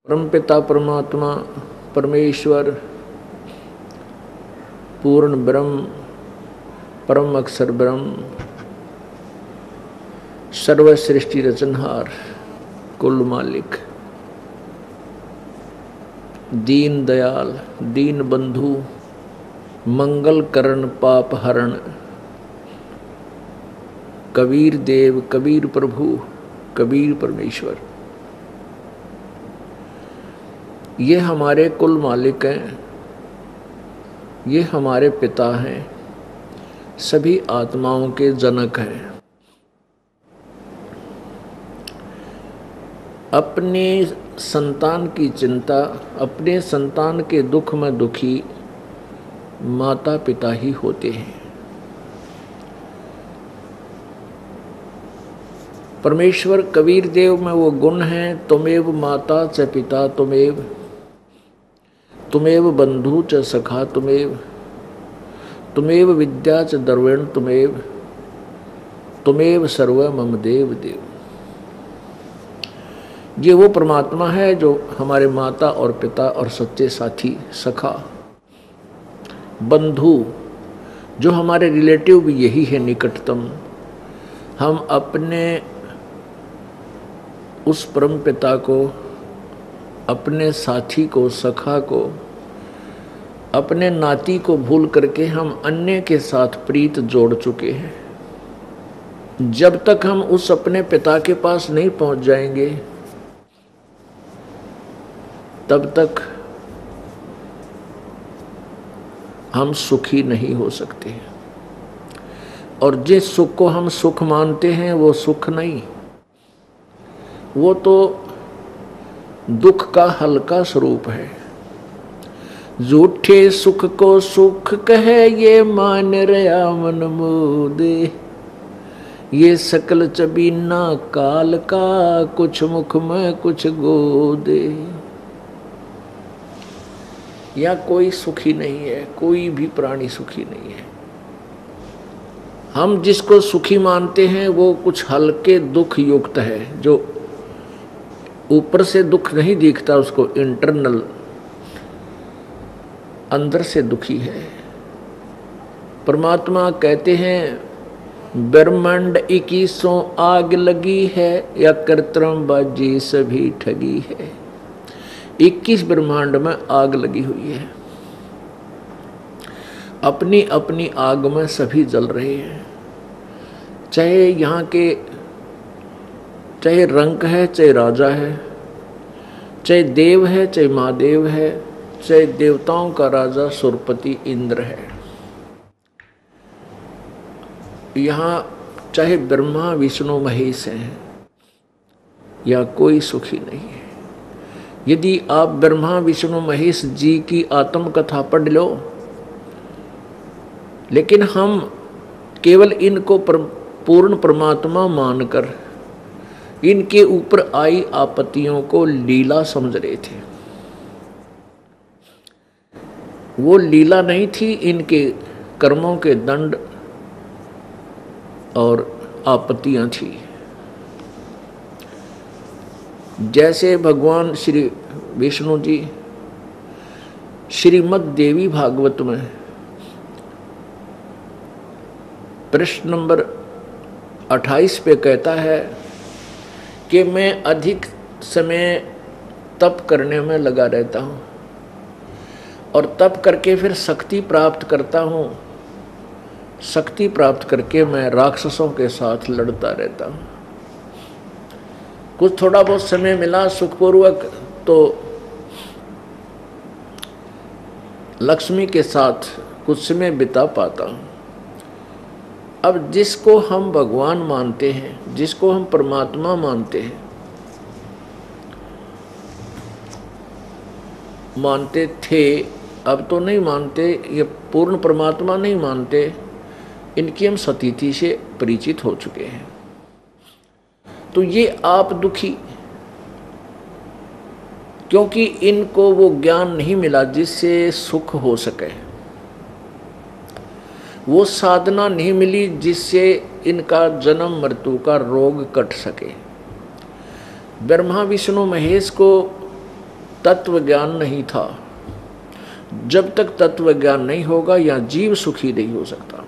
परमपिता परमात्मा परमेश्वर पूर्ण ब्रह्म परम अक्षर ब्रह्म सर्व सृष्टि रचनहार कुल मालिक दीन दयाल दीन बंधु मंगल करण पाप हरण कबीर देव कबीर प्रभु कबीर परमेश्वर, ये हमारे कुल मालिक हैं, ये हमारे पिता हैं, सभी आत्माओं के जनक हैं। अपने संतान की चिंता, अपने संतान के दुख में दुखी माता पिता ही होते हैं। परमेश्वर कबीर देव में वो गुण हैं, तुमेव माता च पिता तुमेव बंधु च सखा तुमेव विद्या च द्रविण तुमेव सर्व मम देव देव। ये वो परमात्मा है जो हमारे माता और पिता और सच्चे साथी सखा बंधु, जो हमारे रिलेटिव भी यही है निकटतम। हम अपने उस परम पिता को, अपने साथी को, सखा को, अपने नाती को भूल करके हम अन्य के साथ प्रीत जोड़ चुके हैं। जब तक हम उस अपने पिता के पास नहीं पहुंच जाएंगे तब तक हम सुखी नहीं हो सकते। और जिस सुख को हम सुख मानते हैं वो सुख नहीं, वो तो दुख का हल्का स्वरूप है। झूठे सुख को सुख कहे ये मान रया मन मोदे, ये सकल चबीना काल का कुछ मुख में कुछ गोदे। या कोई सुखी नहीं है, कोई भी प्राणी सुखी नहीं है। हम जिसको सुखी मानते हैं वो कुछ हल्के दुख युक्त है, जो ऊपर से दुख नहीं दिखता, उसको इंटरनल अंदर से दुखी है। परमात्मा कहते हैं ब्रह्मांड 21 आग लगी है या कृत्रिम बाजी सभी ठगी है। 21 ब्रह्मांड में आग लगी हुई है, अपनी अपनी आग में सभी जल रहे हैं। चाहे यहाँ के, चाहे रंक है, चाहे राजा है, चाहे देव है, चाहे महादेव है, चाहे देवताओं का राजा सुरपति इंद्र है। यहाँ चाहे ब्रह्मा विष्णु महेश हैं, या कोई सुखी नहीं है। यदि आप ब्रह्मा विष्णु महेश जी की आत्मकथा पढ़ लो, लेकिन हम केवल इनको पूर्ण परमात्मा मानकर इनके ऊपर आई आपत्तियों को लीला समझ रहे थे। वो लीला नहीं थी, इनके कर्मों के दंड और आपत्तियां थी। जैसे भगवान श्री विष्णु जी श्रीमद् देवी भागवत में प्रश्न नंबर 28 पे कहता है कि मैं अधिक समय तप करने में लगा रहता हूँ और तप करके फिर शक्ति प्राप्त करता हूँ। शक्ति प्राप्त करके मैं राक्षसों के साथ लड़ता रहता हूँ। कुछ थोड़ा बहुत समय मिला सुखपूर्वक तो लक्ष्मी के साथ कुछ समय बिता पाता हूँ। अब जिसको हम भगवान मानते हैं, जिसको हम परमात्मा मानते हैं, मानते थे, अब तो नहीं मानते, ये पूर्ण परमात्मा नहीं मानते, इनकी हम सतीथि से परिचित हो चुके हैं। तो ये आप दुखी, क्योंकि इनको वो ज्ञान नहीं मिला जिससे सुख हो सके, वो साधना नहीं मिली जिससे इनका जन्म मृत्यु का रोग कट सके। ब्रह्मा विष्णु महेश को तत्व ज्ञान नहीं था। जब तक तत्व ज्ञान नहीं होगा या जीव सुखी नहीं हो सकता।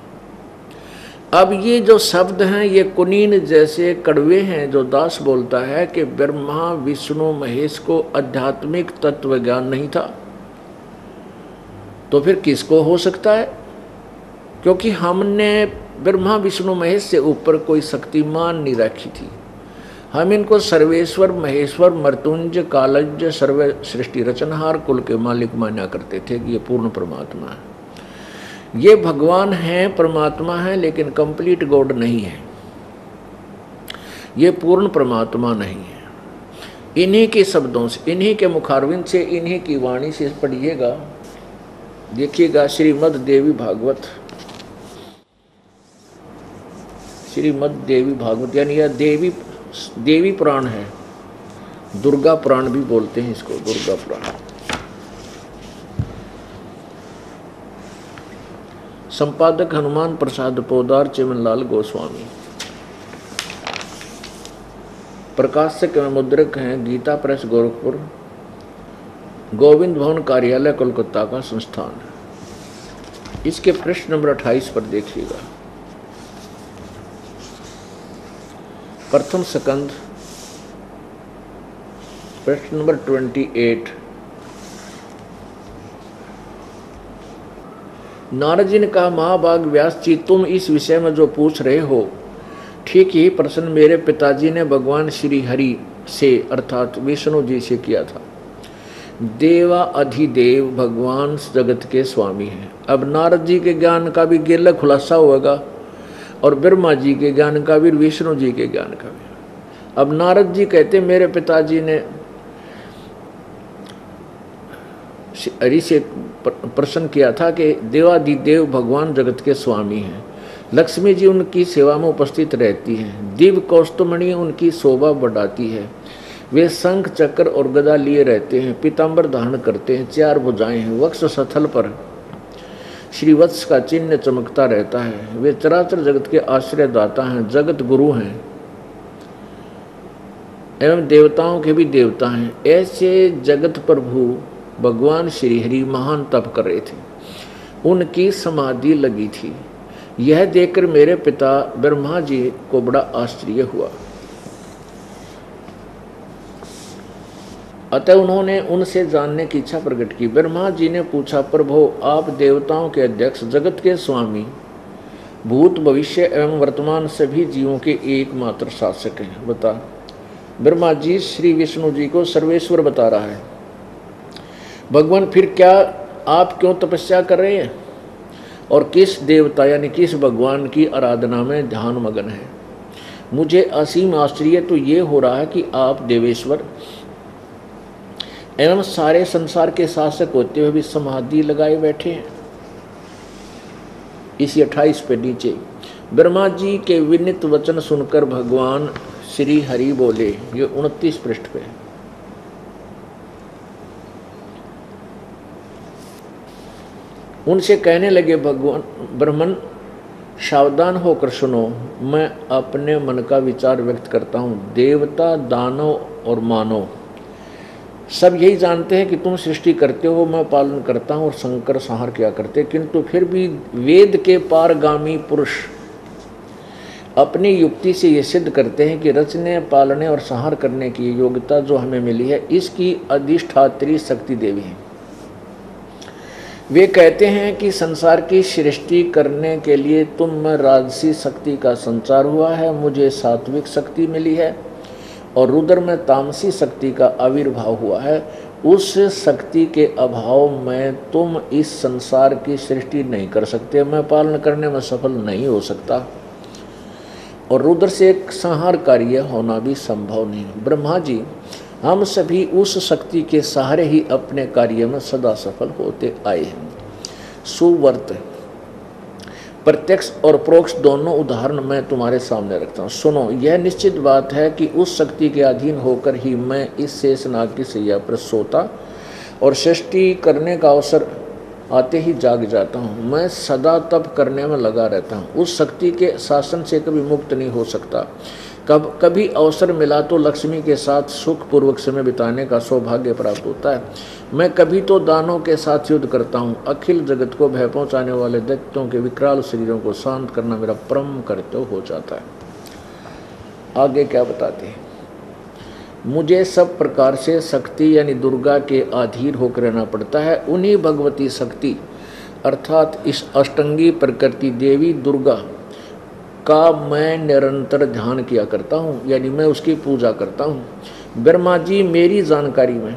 अब ये जो शब्द हैं ये कुनीन जैसे कड़वे हैं, जो दास बोलता है कि ब्रह्मा विष्णु महेश को आध्यात्मिक तत्व ज्ञान नहीं था, तो फिर किसको हो सकता है? क्योंकि हमने ब्रह्मा विष्णु महेश से ऊपर कोई शक्तिमान नहीं रखी थी। हम इनको सर्वेश्वर महेश्वर मृत्युंजय कालज सर्व सृष्टि रचनहार कुल के मालिक माना करते थे कि ये पूर्ण परमात्मा है, ये भगवान है, परमात्मा है, लेकिन कंप्लीट गॉड नहीं है, ये पूर्ण परमात्मा नहीं है। इन्हीं के शब्दों से, इन्हीं के मुखारविंद से, इन्हीं की वाणी से पढ़िएगा, देखिएगा श्रीमद् देवी भागवत, श्रीमद् देवी भागवत यानी यह देवी पुराण है, दुर्गा पुराण भी बोलते हैं इसको, दुर्गा पुराण। संपादक हनुमान प्रसाद पोदार चिमनलाल गोस्वामी, प्रकाशक एवं मुद्रक हैं गीता प्रेस गोरखपुर, गोविंद भवन कार्यालय कोलकाता का संस्थान है। इसके पृष्ठ नंबर 28 पर देखिएगा। प्रथम स्कंद पृष्ठ नंबर 28। नारद जी ने कहा, महाभाग व्यास जी, तुम इस विषय में जो पूछ रहे हो ठीक ही प्रश्न मेरे पिताजी ने भगवान श्री हरि से अर्थात विष्णु जी से किया था। देवा अधिदेव भगवान जगत के स्वामी हैं। अब नारद जी के ज्ञान का भी गेला खुलासा होगा और ब्रह्मा जी के ज्ञान का भी, विष्णु जी के ज्ञान का भी। अब नारद जी कहते मेरे पिताजी ने हरि से प्रश्न किया था कि देवादिदेव भगवान जगत के स्वामी हैं। लक्ष्मी जी उनकी सेवा में उपस्थित रहती हैं। दिव्य कौस्तुमणि उनकी शोभा बढ़ाती है। वे शंख चक्र और गदा लिए रहते हैं, पीताम्बर धारण करते हैं, 4 भुजाएं हैं, वक्ष स्थल पर श्रीवत्स का चिन्ह चमकता रहता है। वे चराचर जगत के आश्रय दाता हैं, जगत गुरु हैं एवं देवताओं के भी देवता हैं। ऐसे जगत प्रभु भगवान श्री हरि महान तप कर रहे थे, उनकी समाधि लगी थी। यह देखकर मेरे पिता ब्रह्मा जी को बड़ा आश्चर्य हुआ। अतः उन्होंने उनसे जानने की इच्छा प्रकट की। ब्रह्मा जी ने पूछा, प्रभु आप देवताओं के अध्यक्ष, जगत के स्वामी, भूत भविष्य एवं वर्तमान सभी जीवों के एकमात्र शासक हैं, बता। ब्रह्मा जी श्री विष्णु जी को सर्वेश्वर बता रहा है। भगवान फिर क्या आप क्यों तपस्या कर रहे हैं और किस देवता यानी किस भगवान की आराधना में ध्यान मगन है? मुझे असीम आश्चर्य तो ये हो रहा है कि आप देवेश्वर एवं सारे संसार के शासक होते हुए भी समाधि लगाए बैठे हैं। इसी 28 पे नीचे ब्रह्मा जी के विनीत वचन सुनकर भगवान श्री हरि बोले, ये 29 पृष्ठ पे। उनसे कहने लगे, भगवान ब्रह्मन सावधान होकर सुनो, मैं अपने मन का विचार व्यक्त करता हूँ। देवता, दानव और मानव सब यही जानते हैं कि तुम सृष्टि करते हो, मैं पालन करता हूँ और संकर संहार किया करते, किंतु फिर भी वेद के पारगामी पुरुष अपनी युक्ति से ये सिद्ध करते हैं कि रचने, पालने और संहार करने की योग्यता जो हमें मिली है, इसकी अधिष्ठात्री शक्ति देवी है। वे कहते हैं कि संसार की सृष्टि करने के लिए तुम में राजसी शक्ति का संचार हुआ है, मुझे सात्विक शक्ति मिली है और रुद्र में तामसी शक्ति का आविर्भाव हुआ है। उस शक्ति के अभाव में तुम इस संसार की सृष्टि नहीं कर सकते, मैं पालन करने में सफल नहीं हो सकता और रुद्र से एक संहार कार्य होना भी संभव नहीं। ब्रह्मा जी, हम सभी उस शक्ति के सहारे ही अपने कार्य में सदा सफल होते आए हैं। सुवर्त प्रत्यक्ष और परोक्ष दोनों उदाहरण मैं तुम्हारे सामने रखता हूँ। सुनो, यह निश्चित बात है कि उस शक्ति के अधीन होकर ही मैं इस शेषनाग की सैया पर सोता और सृष्टि करने का अवसर आते ही जाग जाता हूँ। मैं सदा तप करने में लगा रहता हूँ, उस शक्ति के शासन से कभी मुक्त नहीं हो सकता। कभी अवसर मिला तो लक्ष्मी के साथ सुखपूर्वक समय बिताने का सौभाग्य प्राप्त होता है। मैं कभी तो दानों के साथ युद्ध करता हूँ। अखिल जगत को भय पहुँचाने वाले दैत्यों के विकराल शरीरों को शांत करना मेरा परम कर्तव्य हो जाता है। आगे क्या बताते हैं, मुझे सब प्रकार से शक्ति यानी दुर्गा के अधीर होकर रहना पड़ता है। उन्हीं भगवती शक्ति अर्थात इस अष्टंगी प्रकृति देवी दुर्गा का मैं निरंतर ध्यान किया करता हूँ, यानी मैं उसकी पूजा करता हूँ। ब्रह्मा जी, मेरी जानकारी में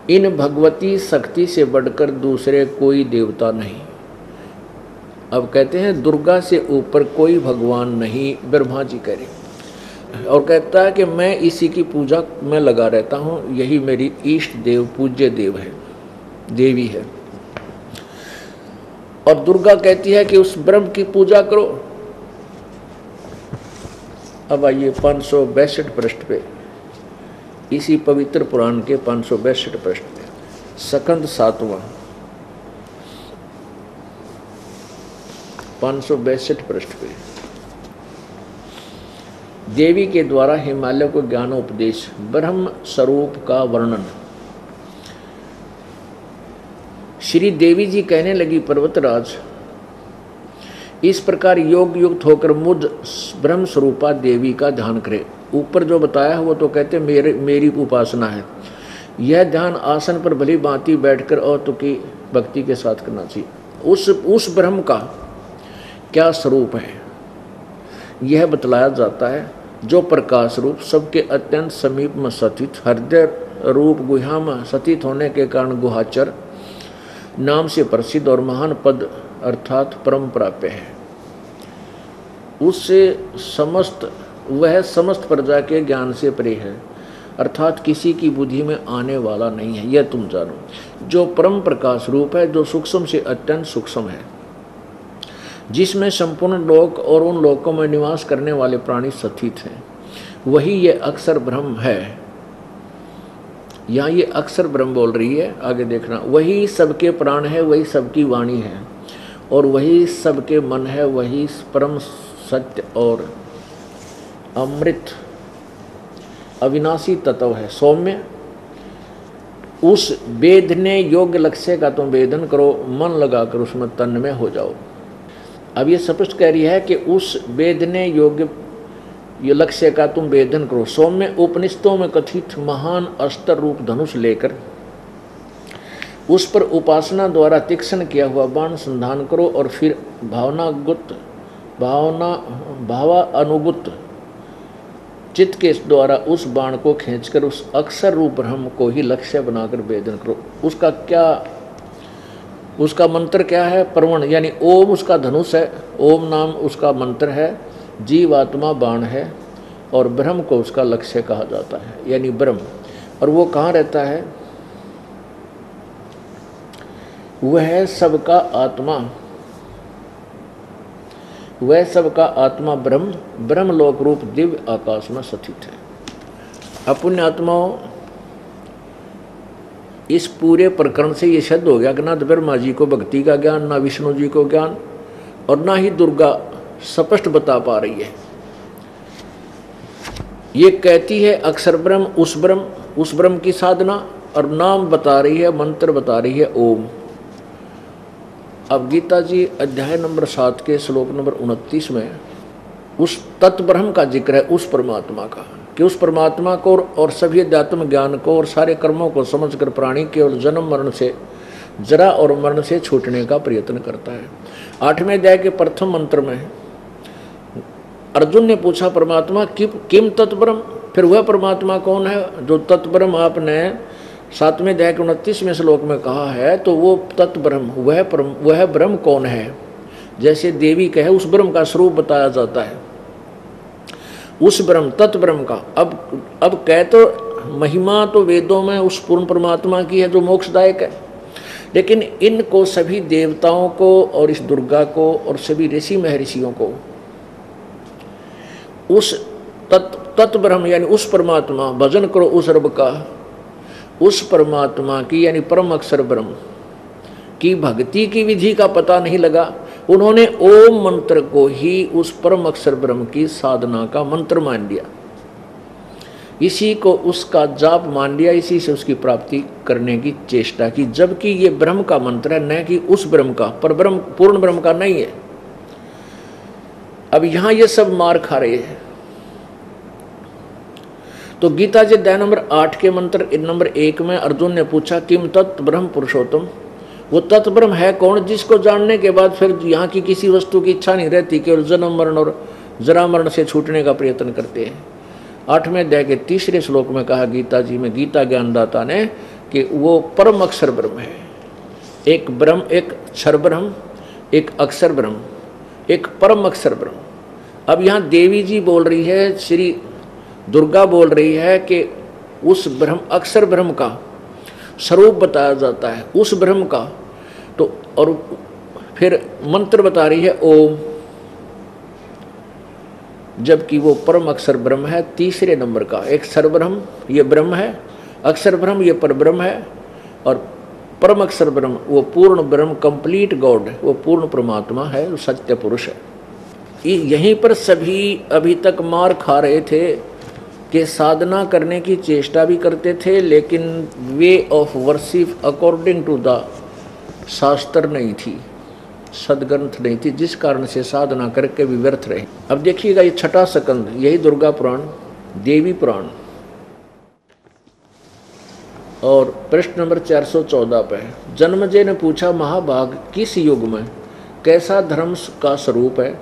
इन भगवती शक्ति से बढ़कर दूसरे कोई देवता नहीं। अब कहते हैं दुर्गा से ऊपर कोई भगवान नहीं, ब्रह्मा जी कह रहे। और कहता है कि मैं इसी की पूजा में लगा रहता हूँ, यही मेरी इष्ट देव पूज्य देव है, देवी है। और दुर्गा कहती है कि उस ब्रह्म की पूजा करो। अब आइए 562 पृष्ठ पे, इसी पवित्र पुराण के 562 पृष्ठ पे, स्कंद 7वां 562 पृष्ठ पे, देवी के द्वारा हिमालय को ज्ञानोपदेश, ब्रह्म स्वरूप का वर्णन। श्री देवी जी कहने लगी, पर्वतराज, इस प्रकार योग युक्त होकर मुझ ब्रह्म स्वरूपा देवी का ध्यान करे। ऊपर जो बताया है वो तो कहते मेरी उपासना है। यह ध्यान आसन पर भली भांति बैठकर और तो की भक्ति के साथ करना चाहिए। उस ब्रह्म का क्या स्वरूप है यह बतलाया जाता है, जो प्रकाश रूप सबके अत्यंत समीप में स्थित, हृदय रूप गुहा में स्थित होने के कारण गुहाचर नाम से प्रसिद्ध और महान पद अर्थात परम प्राप्य है। उससे वह समस्त प्रजा के ज्ञान से परे है, अर्थात किसी की बुद्धि में आने वाला नहीं है, यह तुम जानो। जो परम प्रकाश रूप है, जो सूक्ष्म से अत्यंत सूक्ष्म है, जिसमें संपूर्ण लोक और उन लोकों में निवास करने वाले प्राणी स्थित हैं, वही ये अक्षर ब्रह्म है। यहाँ ये अक्षर ब्रह्म बोल रही है, आगे देखना। वही सबके प्राण है, वही सबकी वाणी है, और वही सबके मन है, वही परम सत्य और अमृत अविनाशी तत्व है। सौम्य, उस वेदने योग्य लक्ष्य का तुम वेदन करो, मन लगाकर उसमें तन्मय हो जाओ। अब ये स्पष्ट कह रही है कि उस वेदने योग्य ये लक्ष्य का तुम वेदन करो। सौम्य, उपनिषदों में कथित महान अस्त्र रूप धनुष लेकर उस पर उपासना द्वारा तीक्ष्ण किया हुआ बाण संधान करो, और फिर भावानुगुत चित्त के द्वारा उस बाण को खींचकर उस अक्षर रूप ब्रह्म को ही लक्ष्य बनाकर वेदन करो। उसका मंत्र क्या है? प्रवण, यानी ओम उसका धनुष है, ओम नाम उसका मंत्र है, जीवात्मा बाण है, और ब्रह्म को उसका लक्ष्य कहा जाता है, यानी ब्रह्म। और वो कहाँ रहता है? वह सबका आत्मा ब्रह्म लोक रूप दिव्य आकाश में स्थित है। अपुण्य आत्माओं, इस पूरे प्रकरण से ये सिद्ध हो गया कि ना तो ब्रह्मा जी को भक्ति का ज्ञान, ना विष्णु जी को ज्ञान, और ना ही दुर्गा स्पष्ट बता पा रही है। ये कहती है अक्षर ब्रह्म, उस ब्रह्म की साधना, और नाम बता रही है, मंत्र बता रही है ओम। अब गीता जी अध्याय नंबर 7 के श्लोक नंबर 29 में उस तत्व ब्रह्म का जिक्र है, उस परमात्मा का, कि उस परमात्मा को और सभी अध्यात्म ज्ञान को और सारे कर्मों को समझकर प्राणी केवल जन्म मरण से, जरा और मरण से छूटने का प्रयत्न करता है। 8वें अध्याय के प्रथम मंत्र में अर्जुन ने पूछा, परमात्मा किम तत्ब्रह्म, फिर वह परमात्मा कौन है जो तत्ब्रह्म आपने 7वें अध्याय के 29वें श्लोक में कहा है, तो वो तत्ब्रह्म, वह ब्रह्म कौन है? जैसे देवी कहे उस ब्रह्म का स्वरूप बताया जाता है, उस ब्रह्म तत्ब्रह्म का। अब कह तो महिमा तो वेदों में उस पूर्ण परमात्मा की है जो मोक्षदायक है, लेकिन इनको सभी देवताओं को और इस दुर्गा को और सभी ऋषि महर्षियों को उस तत्ब्रह्म यानी उस परमात्मा, भजन करो उस रब का, उस परमात्मा की यानी परम अक्षर ब्रह्म की भक्ति की विधि का पता नहीं लगा, उन्होंने ओम मंत्र को ही उस परम अक्षर ब्रह्म की साधना का मंत्र मान लिया, इसी को उसका जाप मान लिया, इसी से उसकी प्राप्ति करने की चेष्टा की, जबकि ये ब्रह्म का मंत्र है, न कि उस ब्रह्म का, पर ब्रह्म पूर्ण ब्रह्म का नहीं है। अब यहां ये सब मार खा रहे हैं। तो गीता जी अध्याय नंबर 8 के मंत्र नंबर 1 में अर्जुन ने पूछा किम तत् ब्रह्म पुरुषोत्तम, वो तत् ब्रह्म है कौन जिसको जानने के बाद फिर यहाँ की किसी वस्तु की इच्छा नहीं रहती, केवल जन्म मरण और जरा मरण से छूटने का प्रयत्न करते हैं। 8वें अध्याय के 3रे श्लोक में कहा गीता जी में, गीता ज्ञानदाता ने, कि वो परम अक्षर ब्रह्म है। एक ब्रह्म, एक क्षर ब्रह्म, एक अक्षर ब्रह्म, एक परम अक्षर ब्रह्म। अब यहाँ देवी जी बोल रही है, श्री दुर्गा बोल रही है कि उस ब्रह्म अक्षर ब्रह्म का स्वरूप बताया जाता है, उस ब्रह्म का। तो और फिर मंत्र बता रही है ओम, जबकि वो परम अक्षर ब्रह्म है 3रे नंबर का। एक क्षर ब्रह्म ये ब्रह्म है, अक्षर ब्रह्म ये पर ब्रह्म है, और परम अक्षर ब्रह्म वो पूर्ण ब्रह्म, कंप्लीट गॉड, वो पूर्ण परमात्मा है, वो सत्य पुरुष है। यहीं पर सभी अभी तक मार खा रहे थे कि साधना करने की चेष्टा भी करते थे, लेकिन way of worship according to the shastra नहीं थी, सदग्रंथ नहीं थी, जिस कारण से साधना करके भी व्यर्थ रहे। अब देखिएगा ये 6ठा स्कंद, यही दुर्गा पुराण, देवी पुराण, और प्रश्न नंबर 414 पे जन्मजय ने पूछा महाभाग किस युग में कैसा धर्म का स्वरूप है,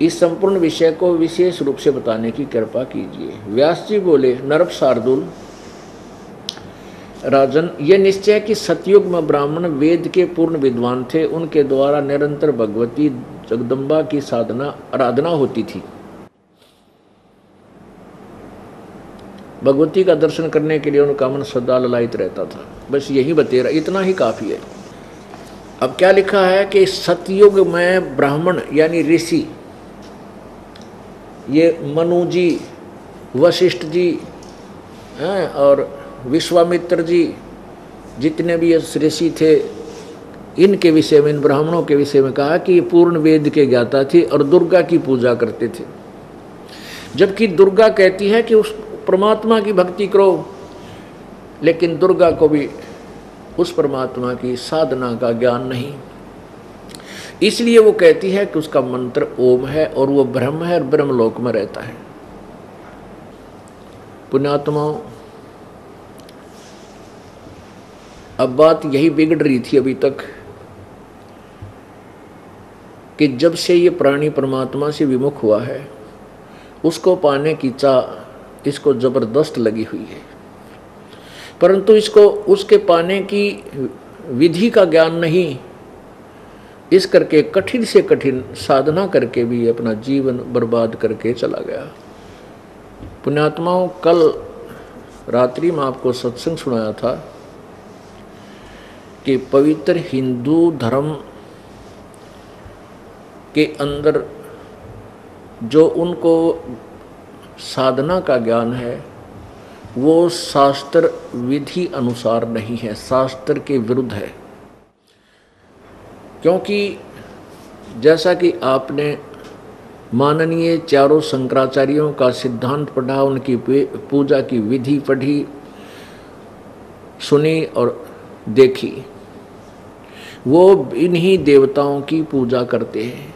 इस संपूर्ण विषय को विशेष रूप से बताने की कृपा कीजिए। व्यास जी बोले, नरप शार्दुल राजन, ये निश्चय कि सतयुग में ब्राह्मण वेद के पूर्ण विद्वान थे, उनके द्वारा निरंतर भगवती जगदम्बा की साधना आराधना होती थी। भगवती का दर्शन करने के लिए उनका मन सदा ललायित रहता था। बस यही बतेरा, इतना ही काफी है। अब क्या लिखा है कि सतयुग में ब्राह्मण यानी ऋषि, ये मनु जी, वशिष्ठ जी हैं और विश्वामित्र जी, जितने भी ऋषि थे, इनके विषय में, इन ब्राह्मणों के विषय में कहा कि ये पूर्ण वेद के ज्ञाता थे और दुर्गा की पूजा करते थे। जबकि दुर्गा कहती है कि उस परमात्मा की भक्ति करो, लेकिन दुर्गा को भी उस परमात्मा की साधना का ज्ञान नहीं, इसलिए वो कहती है कि उसका मंत्र ओम है और वो ब्रह्म है और ब्रह्मलोक में रहता है। पुण्यात्माओं, अब बात यही बिगड़ रही थी अभी तक कि जब से ये प्राणी परमात्मा से विमुख हुआ है, उसको पाने की चाह इसको जबरदस्त लगी हुई है, परंतु इसको उसके पाने की विधि का ज्ञान नहीं, इस करके कठिन से कठिन साधना करके भी अपना जीवन बर्बाद करके चला गया। पुण्यात्माओं, कल रात्रि में आपको सत्संग सुनाया था कि पवित्र हिंदू धर्म के अंदर जो उनको साधना का ज्ञान है वो शास्त्र विधि अनुसार नहीं है, शास्त्र के विरुद्ध है। क्योंकि जैसा कि आपने माननीय चारों शंकराचार्यों का सिद्धांत पढ़ा, उनकी पूजा की विधि पढ़ी, सुनी और देखी, वो इन्हीं देवताओं की पूजा करते हैं।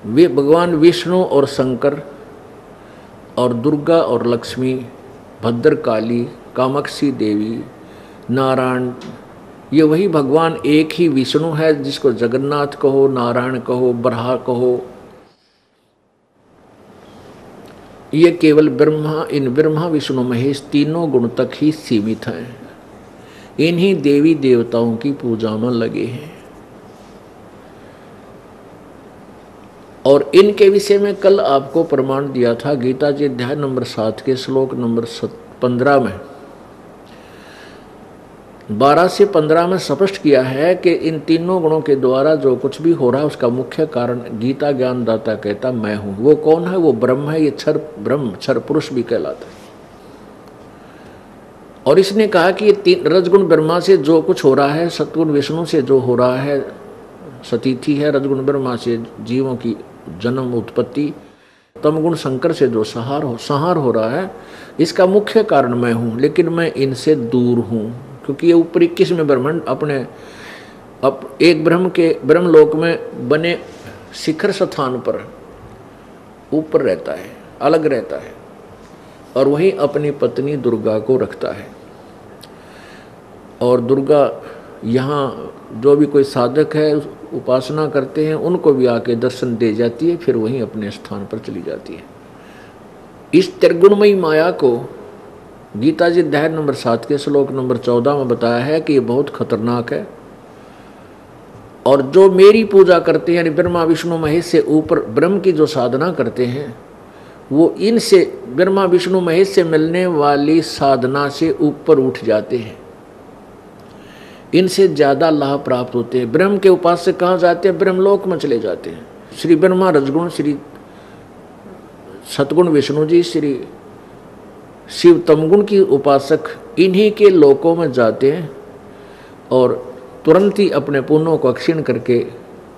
वे भगवान विष्णु और शंकर और दुर्गा और लक्ष्मी, भद्रकाली, कामाक्षी देवी, नारायण, ये वही भगवान एक ही विष्णु है, जिसको जगन्नाथ कहो, नारायण कहो, बराह कहो। ये केवल ब्रह्मा, इन ब्रह्मा विष्णु महेश तीनों गुण तक ही सीमित हैं। इन्हीं देवी देवताओं की पूजा में लगे हैं। और इनके विषय में कल आपको प्रमाण दिया था गीता जी अध्याय नंबर 7 के श्लोक नंबर 15 में, 12 से 15 में स्पष्ट किया है कि इन तीनों गुणों के द्वारा जो कुछ भी हो रहा है उसका मुख्य कारण गीता ज्ञानदाता कहता मैं हूं। वो कौन है? वो ब्रह्म है। ये क्षर ब्रह्म, क्षर पुरुष भी कहलाता है। और इसने कहा कि ये रजगुण ब्रह्मा से जो कुछ हो रहा है, सतगुण विष्णु से जो हो रहा है, सतीथि है, रजगुण ब्रह्मा से जीवों की जन्म उत्पत्ति, तमगुण शंकर से जो संहार हो रहा है, इसका मुख्य कारण मैं हूँ, लेकिन मैं इनसे दूर हूँ, क्योंकि ये ऊपर 21 में ब्रह्मांड अपने एक ब्रह्मलोक में बने शिखर स्थान पर ऊपर रहता है, अलग रहता है, और वही अपनी पत्नी दुर्गा को रखता है। और दुर्गा यहाँ जो भी कोई साधक है उपासना करते हैं उनको भी आके दर्शन दे जाती है, फिर वहीं अपने स्थान पर चली जाती है। इस त्रिगुणमयी माया को गीता जी अध्याय नंबर 7 के श्लोक नंबर 14 में बताया है कि ये बहुत खतरनाक है, और जो मेरी पूजा करते हैं यानी ब्रह्मा विष्णु महेश से ऊपर ब्रह्म की जो साधना करते हैं वो इनसे ब्रह्मा विष्णु महेश से मिलने वाली साधना से ऊपर उठ जाते हैं, इनसे ज्यादा लाभ प्राप्त होते हैं। ब्रह्म के उपासक कहाँ जाते हैं? ब्रह्मलोक में चले जाते हैं। श्री ब्रह्मा रजगुण, श्री सतगुण विष्णु जी, श्री शिव तमगुण की उपासक इन्हीं के लोकों में जाते हैं और तुरंत ही अपने पुण्यों को क्षीण करके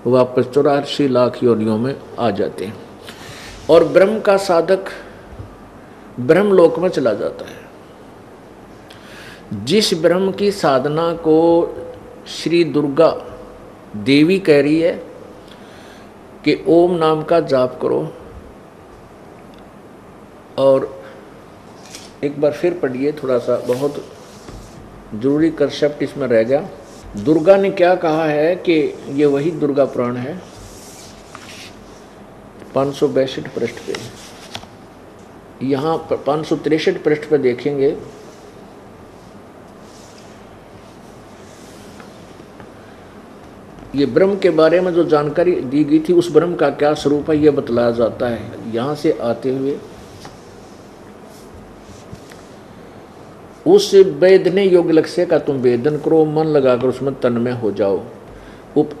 वापस 84 लाख योनियों में आ जाते हैं, और ब्रह्म का साधक ब्रह्मलोक में चला जाता है। जिस ब्रह्म की साधना को श्री दुर्गा देवी कह रही है कि ओम नाम का जाप करो, और एक बार फिर पढ़िए, थोड़ा सा बहुत जरूरी कंसेप्ट इसमें रह गया। दुर्गा ने क्या कहा है कि ये वही दुर्गा पुराण है, 562 पृष्ठ पे, यहाँ 563 पृष्ठ पे देखेंगे। ये ब्रह्म के बारे में जो जानकारी दी गई थी, उस ब्रह्म का क्या स्वरूप है, यह बतलाया जाता है। यहाँ से आते हुए उस वेद ने योग लक्ष्य का तुम वेदन करो, मन लगाकर उसमें तन्मय हो जाओ।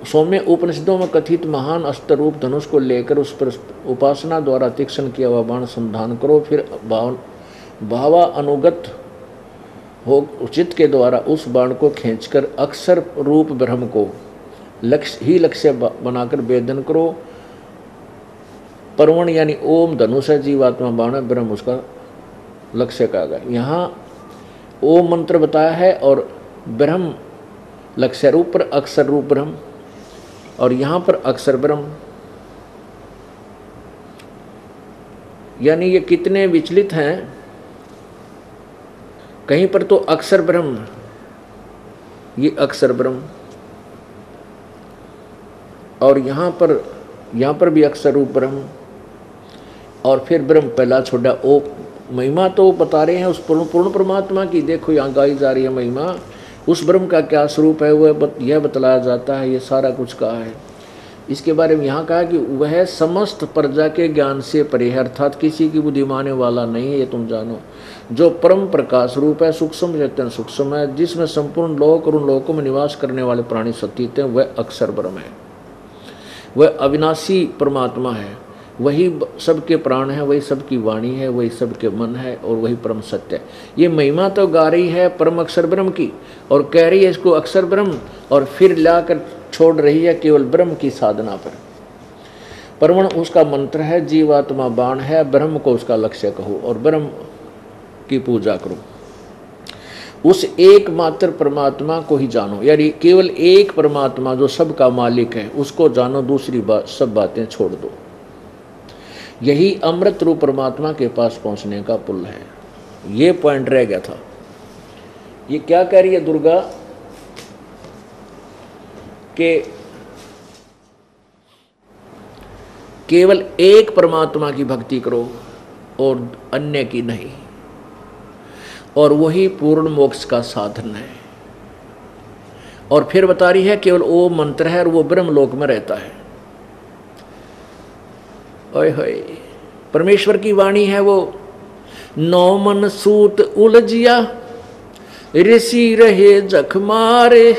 सौम्य उपनिषदों में कथित महान अस्त्र रूप धनुष को लेकर उस पर उपासना द्वारा तीक्ष्ण किया हुआ बाण संधान करो, फिर भावा अनुगत हो चित्त के द्वारा उस बाण को खींचकर अक्षर रूप ब्रह्म को लक्ष्य बनाकर वेदन करो। परवण यानी ओम धनुष है, जीवात्मा बाण है, ब्रह्म उसका लक्ष्य का गया। यहाँ ओम मंत्र बताया है और ब्रह्म लक्ष्य रूप पर अक्षर रूप ब्रह्म, और यहाँ पर अक्षर ब्रह्म। यानी ये कितने विचलित हैं, कहीं पर तो अक्षर ब्रह्म, ये अक्षर ब्रह्म, और यहाँ पर भी अक्षर रूप ब्रह्म, और फिर ब्रह्म पहला छोड़ा ओ। महिमा तो बता रहे हैं उस पूर्ण परमात्मा की, देखो यहाँ गाई जा रही है महिमा, उस ब्रह्म का क्या स्वरूप है वह यह बतलाया जाता है। ये सारा कुछ कहा है इसके बारे में। यहाँ कहा कि वह समस्त प्रजा के ज्ञान से परे है, अर्थात किसी की बुद्धि माने वाला नहीं है, ये तुम जानो। जो परम प्रकाश रूप है, सूक्ष्म चैतन्य सूक्ष्म है, जिसमें संपूर्ण लोक और उन लोकों में निवास करने वाले प्राणी सतीत हैं, वह अक्षर ब्रह्म है। वह अविनाशी परमात्मा है, वही सबके प्राण है, वही सबकी वाणी है, वही सबके मन है, और वही परम सत्य है। ये महिमा तो गा रही है परम अक्षर ब्रह्म की, और कह रही है इसको अक्षर ब्रह्म, और फिर लाकर छोड़ रही है केवल ब्रह्म की साधना पर। परवण उसका मंत्र है, जीवात्मा बाण है, ब्रह्म को उसका लक्ष्य कहो और ब्रह्म की पूजा करो। उस एकमात्र परमात्मा को ही जानो, यानी केवल एक परमात्मा जो सबका मालिक है उसको जानो, दूसरी सब बातें छोड़ दो। यही अमृत रूप परमात्मा के पास पहुंचने का पुल है। ये पॉइंट रह गया था। ये क्या कह रही है दुर्गा कि केवल एक परमात्मा की भक्ति करो और अन्य की नहीं, और वही पूर्ण मोक्ष का साधन है। और फिर बता रही है केवल वो मंत्र है और वो ब्रह्मलोक में रहता है। ओए होए, परमेश्वर की वाणी है वो। नौ मन सूत उलझिया, ऋषि रहे जख मारे,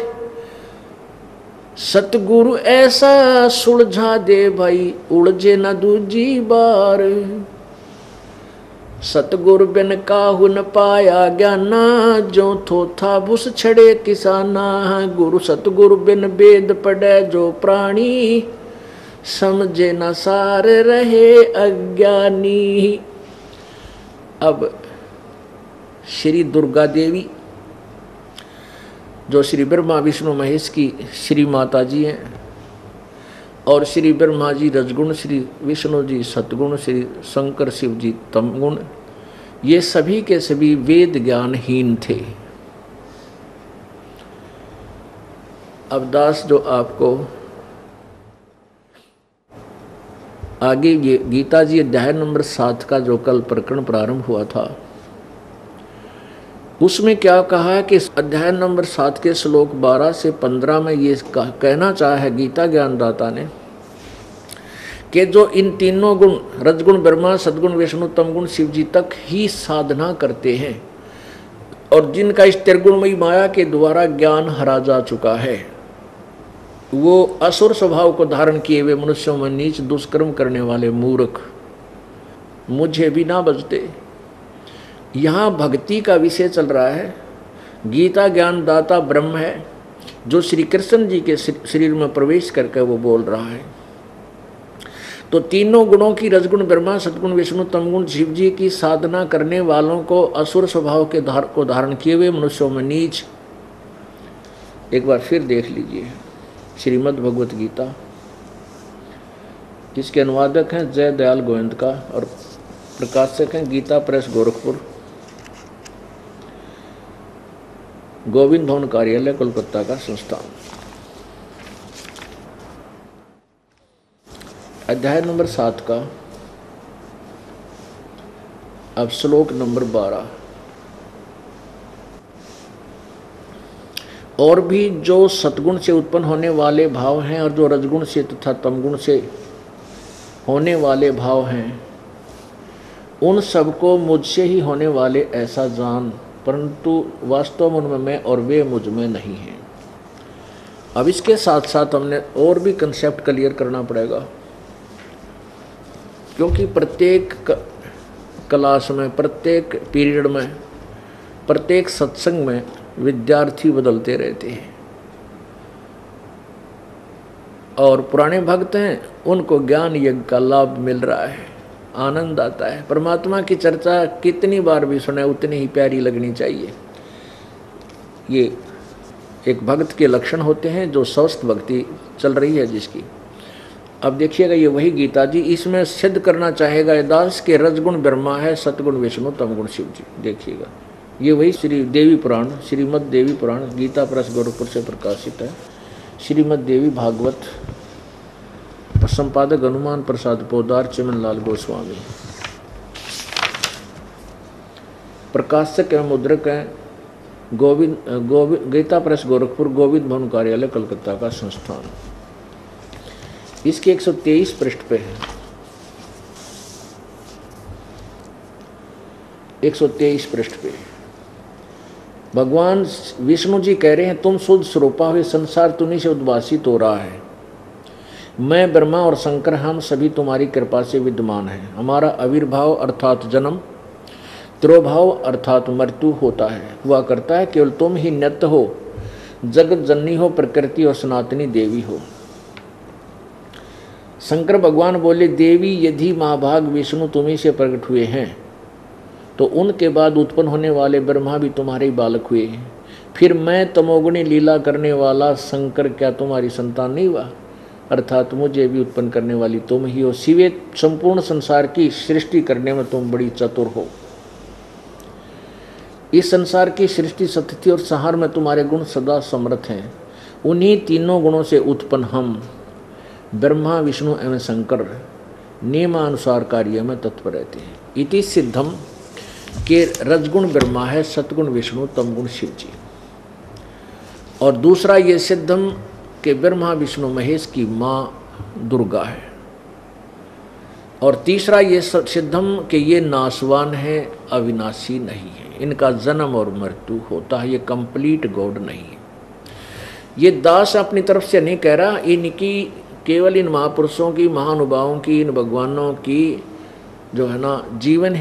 सतगुरु ऐसा सुलझा दे भाई, उलझे न दूजी बार। सतगुरु बिन काहू न पाया ज्ञाना, जो थोथा भुस छड़े किसाना। गुरु सतगुरु बिन वेद पढ़े जो प्राणी, समझे न सार रहे अज्ञानी। अब श्री दुर्गा देवी जो श्री ब्रह्मा विष्णु महेश की श्री माता जी हैं, और श्री ब्रह्मा जी रजगुण, श्री विष्णु जी सतगुण, श्री शंकर शिव जी तमगुण, ये सभी के सभी वेद ज्ञानहीन थे। अब दास जो आपको आगे ये गीता जी अध्याय नंबर 7 का जो कल प्रकरण प्रारंभ हुआ था, उसमें क्या कहा है कि अध्याय नंबर 7 के श्लोक 12 से 15 में ये कहना चाहा है गीता ज्ञानदाता ने कि जो इन तीनों गुण रजगुण ब्रह्मा, सदगुण विष्णु, तमगुण शिव जी तक ही साधना करते हैं, और जिनका इस त्रिगुणमयी माया के द्वारा ज्ञान हरा जा चुका है, वो असुर स्वभाव को धारण किए हुए मनुष्यों में नीच दुष्कर्म करने वाले मूर्ख मुझे भी ना बचते। यहाँ भक्ति का विषय चल रहा है। गीता ज्ञानदाता ब्रह्म है जो श्री कृष्ण जी के शरीर में प्रवेश करके वो बोल रहा है। तो तीनों गुणों की रजगुण ब्रह्मा, सदगुण विष्णु, तमगुण शिव जी की साधना करने वालों को असुर स्वभाव के को धारण किए हुए मनुष्यों में नीच। एक बार फिर देख लीजिए श्रीमद् भगवत गीता, इसके अनुवादक हैं जय दयाल गोविंद का और प्रकाशक हैं गीता प्रेस गोरखपुर, गोविंद भवन कार्यालय कोलकाता का संस्थान। अध्याय नंबर 7 का अब श्लोक नंबर 12। और भी जो सतगुण से उत्पन्न होने वाले भाव हैं और जो रजगुण से तथा तमगुण से होने वाले भाव हैं, उन सबको मुझसे ही होने वाले ऐसा जान, परंतु वास्तव में उनमें मैं और वे मुझ में नहीं हैं। अब इसके साथ साथ हमने और भी कंसेप्ट क्लियर करना पड़ेगा, क्योंकि प्रत्येक क्लास में, प्रत्येक पीरियड में, प्रत्येक सत्संग में विद्यार्थी बदलते रहते हैं, और पुराने भक्त हैं उनको ज्ञान यज्ञ का लाभ मिल रहा है, आनंद आता है। परमात्मा की चर्चा कितनी बार भी सुने उतनी ही प्यारी लगनी चाहिए। ये एक भक्त के लक्षण होते हैं जो स्वस्थ भक्ति चल रही है जिसकी। अब देखिएगा ये वही गीता जी इसमें सिद्ध करना चाहेगा दास के रजगुण ब्रह्मा है, सतगुण विष्णु, तमगुण शिव जी। देखिएगा ये वही श्री देवी पुराण, श्रीमद् देवी पुराण गीता प्रेस गोरखपुर से प्रकाशित है। श्रीमद् देवी भागवत, संपादक हनुमान प्रसाद पोदार, चिमन लाल गोस्वामी, प्रकाशक एवं मुद्रक हैं गोविंद गीता प्रेस गोरखपुर, गोविंद भवन कार्यालय कलकत्ता का संस्थान। इसके 123 पृष्ठ पे है, 123 पृष्ठ पे भगवान विष्णु जी कह रहे हैं, तुम शुद्ध स्वरूपा हुए संसार तुम्हीं से उद्भासित हो रहा है। मैं ब्रह्मा और शंकर हम सभी तुम्हारी कृपा से विद्यमान हैं। हमारा आविर्भाव अर्थात जन्म, तिरोभाव अर्थात मृत्यु होता है, हुआ करता है। केवल तुम ही नित्य हो, जगत जननी हो, प्रकृति और सनातनी देवी हो। शंकर भगवान बोले, देवी यदि महाभाग विष्णु तुम्हीं से प्रकट हुए हैं, तो उनके बाद उत्पन्न होने वाले ब्रह्मा भी तुम्हारे बालक हुए हैं। फिर मैं तमोगुणी लीला करने वाला शंकर क्या तुम्हारी संतान नहीं हुआ? अर्थात मुझे भी उत्पन्न करने वाली तुम ही हो। शिवे संपूर्ण संसार की सृष्टि करने में तुम बड़ी चतुर हो। इस संसार की सृष्टि, स्थिति और संहार में तुम्हारे गुण सदा समर्थ हैं। उन्हीं तीनों गुणों से उत्पन्न हम ब्रह्मा, विष्णु एवं शंकर नियमानुसार कार्य में तत्पर रहते हैं। इति सिद्धम के रजगुण ब्रह्मा है, सतगुण विष्णु, तमगुण शिव जी। और दूसरा ये सिद्धम के ब्रह्मा विष्णु महेश की माँ दुर्गा है। और तीसरा ये सिद्धम के ये नाशवान है, अविनाशी नहीं है, इनका जन्म और मृत्यु होता है, ये कंप्लीट गॉड नहीं है। ये दास अपनी तरफ से नहीं कह रहा, इनकी केवल इन महापुरुषों की, महानुभावों की, इन भगवानों की जो है ना जीवन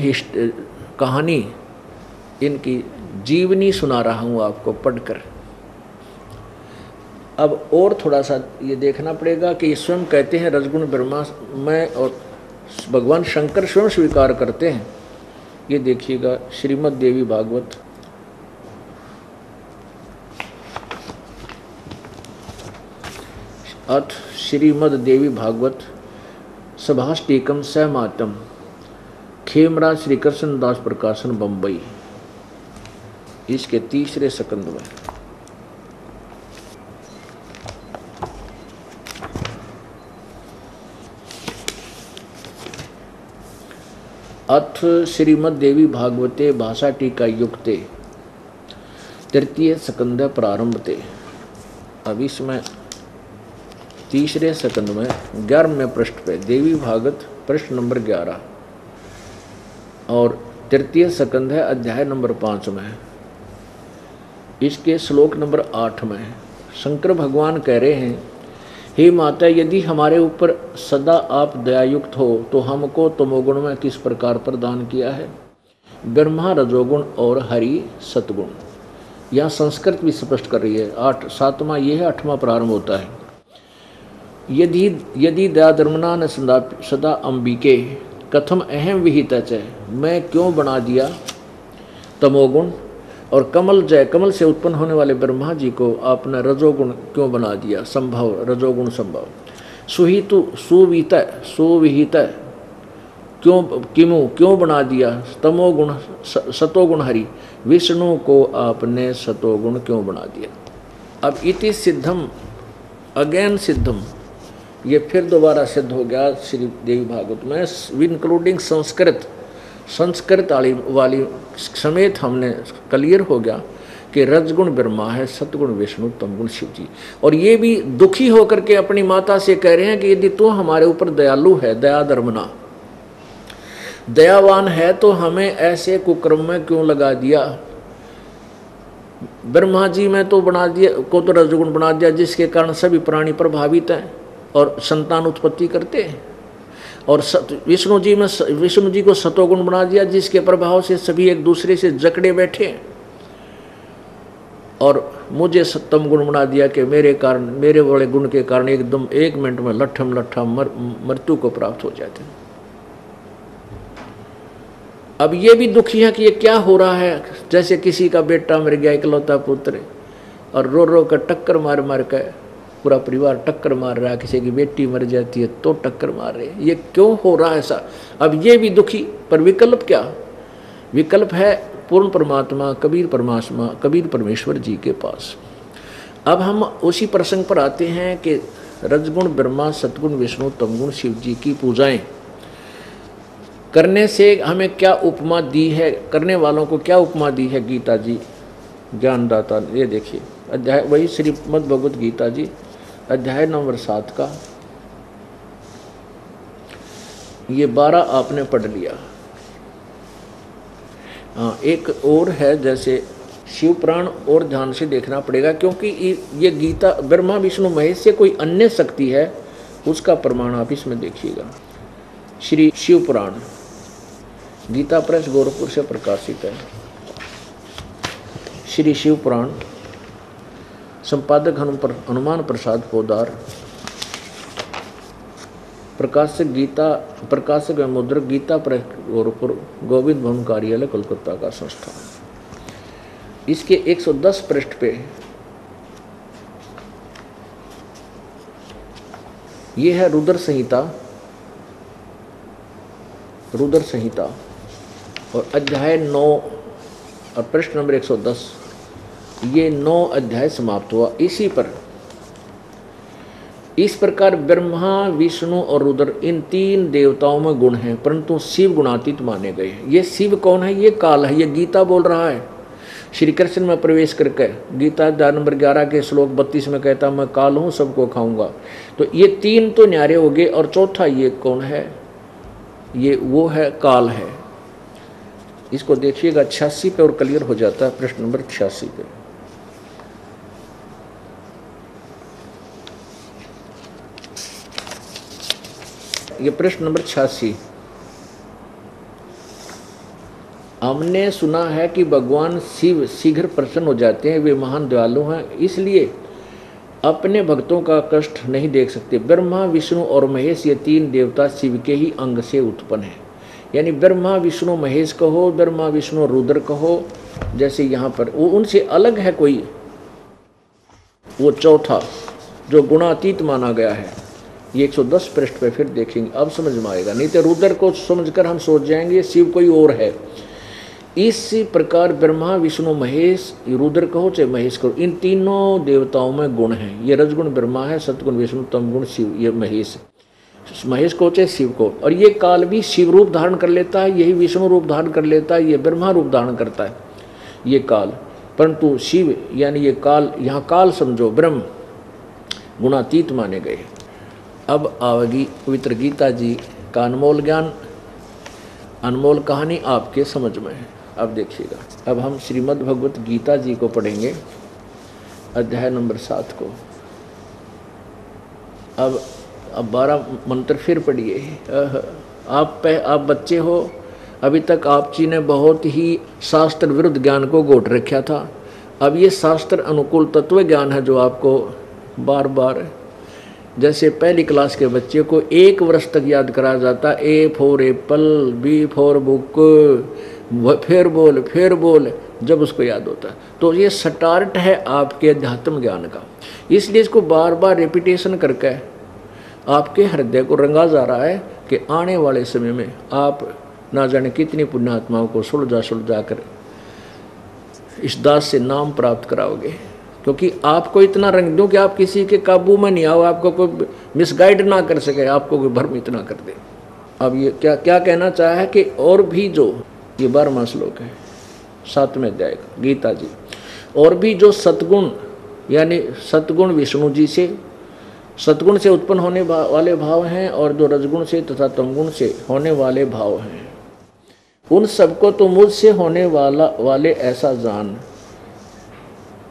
कहानी, इनकी जीवनी सुना रहा हूँ आपको पढ़कर। अब और थोड़ा सा ये देखना पड़ेगा कि ये स्वयं कहते हैं रजगुण ब्रह्मा मैं, और भगवान शंकर स्वयं स्वीकार करते हैं। ये देखिएगा श्रीमद् देवी भागवत अथ श्रीमद् देवी भागवत सभाष्टीकम सहमातम खेमराज श्री कृष्ण दास प्रकाशन बम्बई, इसके तीसरे सकंद में अथ श्रीमद् देवी भागवते भाषा टीका युक्ते तृतीय सकंद प्रारंभते। अब इसमें तीसरे सकंद में 11वें पृष्ठ पे देवी भागवत प्रश्न नंबर 11 और तृतीय सकंद है अध्याय नंबर 5 में। इसके श्लोक नंबर 8 में शंकर भगवान कह रहे हैं, हे माता, यदि हमारे ऊपर सदा आप दयायुक्त हो तो हमको तमोगुण में किस प्रकार प्रदान किया है? ब्रह्मा रजोगुण और हरि सतगुण। यहाँ संस्कृत भी स्पष्ट कर रही है। 7वां ये है, 8वां प्रारंभ होता है। यदि दयाधर्मना न सदा अंबिके कथम अहम विहित च, मैं क्यों बना दिया तमोगुण, और कमल जय कमल से उत्पन्न होने वाले ब्रह्मा जी को आपने रजोगुण क्यों बना दिया? संभव रजोगुण संभव। सुहितु सुविहित क्यों बना दिया तमोगुण सतोगुण हरि, विष्णु को आपने सतोगुण क्यों बना दिया? अब इति सिद्धम अगेन सिद्धम, ये फिर दोबारा सिद्ध हो गया श्री देवी भागवत में, इंक्लूडिंग संस्कृत वाली समेत हमने क्लियर हो गया कि रजगुण ब्रह्मा है, सतगुण विष्णु, तमगुण शिव जी। और ये भी दुखी होकर के अपनी माता से कह रहे हैं कि यदि तू हमारे ऊपर दयालु है, दयाधर्मना दयावान है, तो हमें ऐसे कुक्रम में क्यों लगा दिया? ब्रह्मा जी में तो बना दिया को तो रजगुण बना दिया, जिसके कारण सभी प्राणी प्रभावित हैं और संतान उत्पत्ति करते हैं, और विष्णु जी को सतोगुण बना दिया, जिसके प्रभाव से सभी एक दूसरे से जकड़े बैठे हैं, और मुझे सप्तम गुण बना दिया कि मेरे बड़े गुण के कारण एकदम 1 मिनट में लट्ठा मृत्यु को प्राप्त हो जाते हैं। अब ये भी दुखी है कि ये क्या हो रहा है, जैसे किसी का बेटा मर गया, इकलौता पुत्र, और रो रो कर टक्कर मार कर पूरा परिवार टक्कर मार रहा है, किसी की बेटी मर जाती है तो टक्कर मार रहे हैं, ये क्यों हो रहा है ऐसा? अब ये भी दुखी, पर विकल्प क्या? विकल्प है पूर्ण परमात्मा कबीर परमेश्वर जी के पास। अब हम उसी प्रसंग पर आते हैं कि रजगुण ब्रह्मा, सतगुण विष्णु, तमगुण शिव जी की पूजाएं करने से हमें क्या उपमा दी है, करने वालों को क्या उपमा दी है गीता जी ज्ञानदाता। ये देखिए अध्याय वही श्रीमद् भगवत गीता जी अध्याय नंबर 7 का ये 12 आपने पढ़ लिया। हाँ, एक और है, जैसे शिव पुराण और ध्यान से देखना पड़ेगा, क्योंकि ये गीता ब्रह्मा विष्णु महेश से कोई अन्य शक्ति है, उसका प्रमाण आप इसमें देखिएगा। श्री शिव पुराण गीता प्रेस गोरखपुर से प्रकाशित है। श्री शिव पुराण, संपादक हनुमान प्रसाद पोदार, प्रकाशक एवं मुद्रक गीता प्रेस गोरखपुर, गोविंद भवन कार्यालय कोलकाता का संस्थान। इसके 110 पृष्ठ पे ये है रुद्र संहिता और अध्याय 9 और पृष्ठ नंबर 110, ये 9 अध्याय समाप्त हुआ इसी पर। इस प्रकार ब्रह्मा विष्णु और रुद्र इन 3 देवताओं में गुण हैं, परंतु शिव गुणातीत माने गए हैं। ये शिव कौन है? ये काल है। ये गीता बोल रहा है। श्री कृष्ण में प्रवेश करके गीता अध्याय नंबर 11 के श्लोक 32 में कहता मैं काल हूँ, सबको खाऊंगा। तो ये 3 तो न्यारे हो गए, और चौथा ये कौन है? ये वो है, काल है। इसको देखिएगा 86 पे और क्लियर हो जाता है, प्रश्न नंबर 86 पे। ये प्रश्न नंबर 86, हमने सुना है कि भगवान शिव शीघ्र प्रसन्न हो जाते हैं, वे महान दयालु हैं, इसलिए अपने भक्तों का कष्ट नहीं देख सकते। ब्रह्मा विष्णु और महेश ये तीन देवता शिव के ही अंग से उत्पन्न हैं। यानी ब्रह्मा विष्णु महेश कहो, ब्रह्मा विष्णु रुद्र कहो, जैसे यहाँ पर वो उनसे अलग है कोई, वो चौथा जो गुणातीत माना गया है। ये 110 पृष्ठ पे फिर देखेंगे, अब समझ में आएगा। नहीं तो रुद्र को समझकर हम सोच जाएंगे शिव कोई और है। इसी प्रकार ब्रह्मा विष्णु महेश, रुद्र कहो चाहे महेश कहो, इन तीनों देवताओं में गुण हैं। ये रजगुण ब्रह्मा है, सतगुण विष्णु, तमगुण शिव, ये महेश। महेश को चाहे शिव को। और ये काल भी शिव रूप धारण कर लेता है, यही विष्णु रूप धारण कर लेता है, ये ब्रह्मा रूप धारण करता है ये काल। परंतु शिव यानी ये काल, यहाँ काल समझो ब्रह्म गुणातीत माने गए। अब आवेगी पवित्र गीता जी का अनमोल ज्ञान, अनमोल कहानी आपके समझ में है। अब देखिएगा, अब हम श्रीमद् भगवत गीता जी को पढ़ेंगे, अध्याय नंबर 7 को। अब 12 मंत्र फिर पढ़िए। आप बच्चे हो, अभी तक आप जी ने बहुत ही शास्त्र विरुद्ध ज्ञान को घोट रखा था। अब ये शास्त्र अनुकूल तत्व ज्ञान है जो आपको बार बार, जैसे पहली क्लास के बच्चे को 1 वर्ष तक याद कराया जाता, A for apple, B for book, फिर बोल, जब उसको याद होता है। तो ये स्टार्ट है आपके अध्यात्म ज्ञान का। इसलिए इसको बार बार रिपीटेशन करके आपके हृदय को रंगा जा रहा है कि आने वाले समय में आप ना जाने कितनी पुण्यात्माओं को सुलझा कर इस दास से नाम प्राप्त कराओगे। क्योंकि आपको इतना रंग दूं कि आप किसी के काबू में नहीं आओ, आपको कोई मिसगाइड ना कर सके, आपको कोई भ्रम इतना कर दे। अब ये क्या क्या कहना चाहा है कि और भी जो, ये 12वां श्लोक है 7वें अध्याय का गीता जी, और भी जो सतगुण यानी सतगुण विष्णु जी से, सतगुण से उत्पन्न होने वाले भाव हैं, और जो रजगुण से तथा तमगुण से होने वाले भाव हैं, उन सबको तो मुझसे होने वाले ऐसा जान,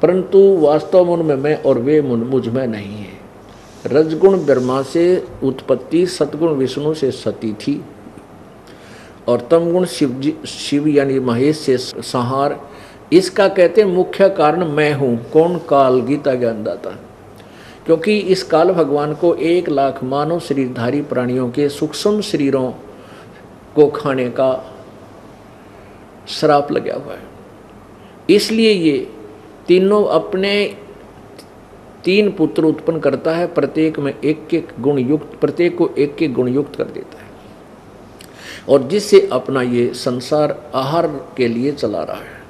परंतु वास्तव उनमें मैं और वे मुझ में नहीं है। रजगुण ब्रह्मा से उत्पत्ति, सतगुण विष्णु से सती थी, और तमगुण शिव यानी महेश से संहार। इसका कहते मुख्य कारण मैं हूँ। कौन? काल, गीता ज्ञानदाता। क्योंकि इस काल भगवान को 1 लाख मानव शरीरधारी प्राणियों के सूक्ष्म शरीरों को खाने का श्राप लगा हुआ है। इसलिए ये तीनों अपने 3 पुत्र उत्पन्न करता है, प्रत्येक में एक गुण युक्त, प्रत्येक को एक गुण युक्त कर देता है, और जिससे अपना ये संसार आहार के लिए चला रहा है।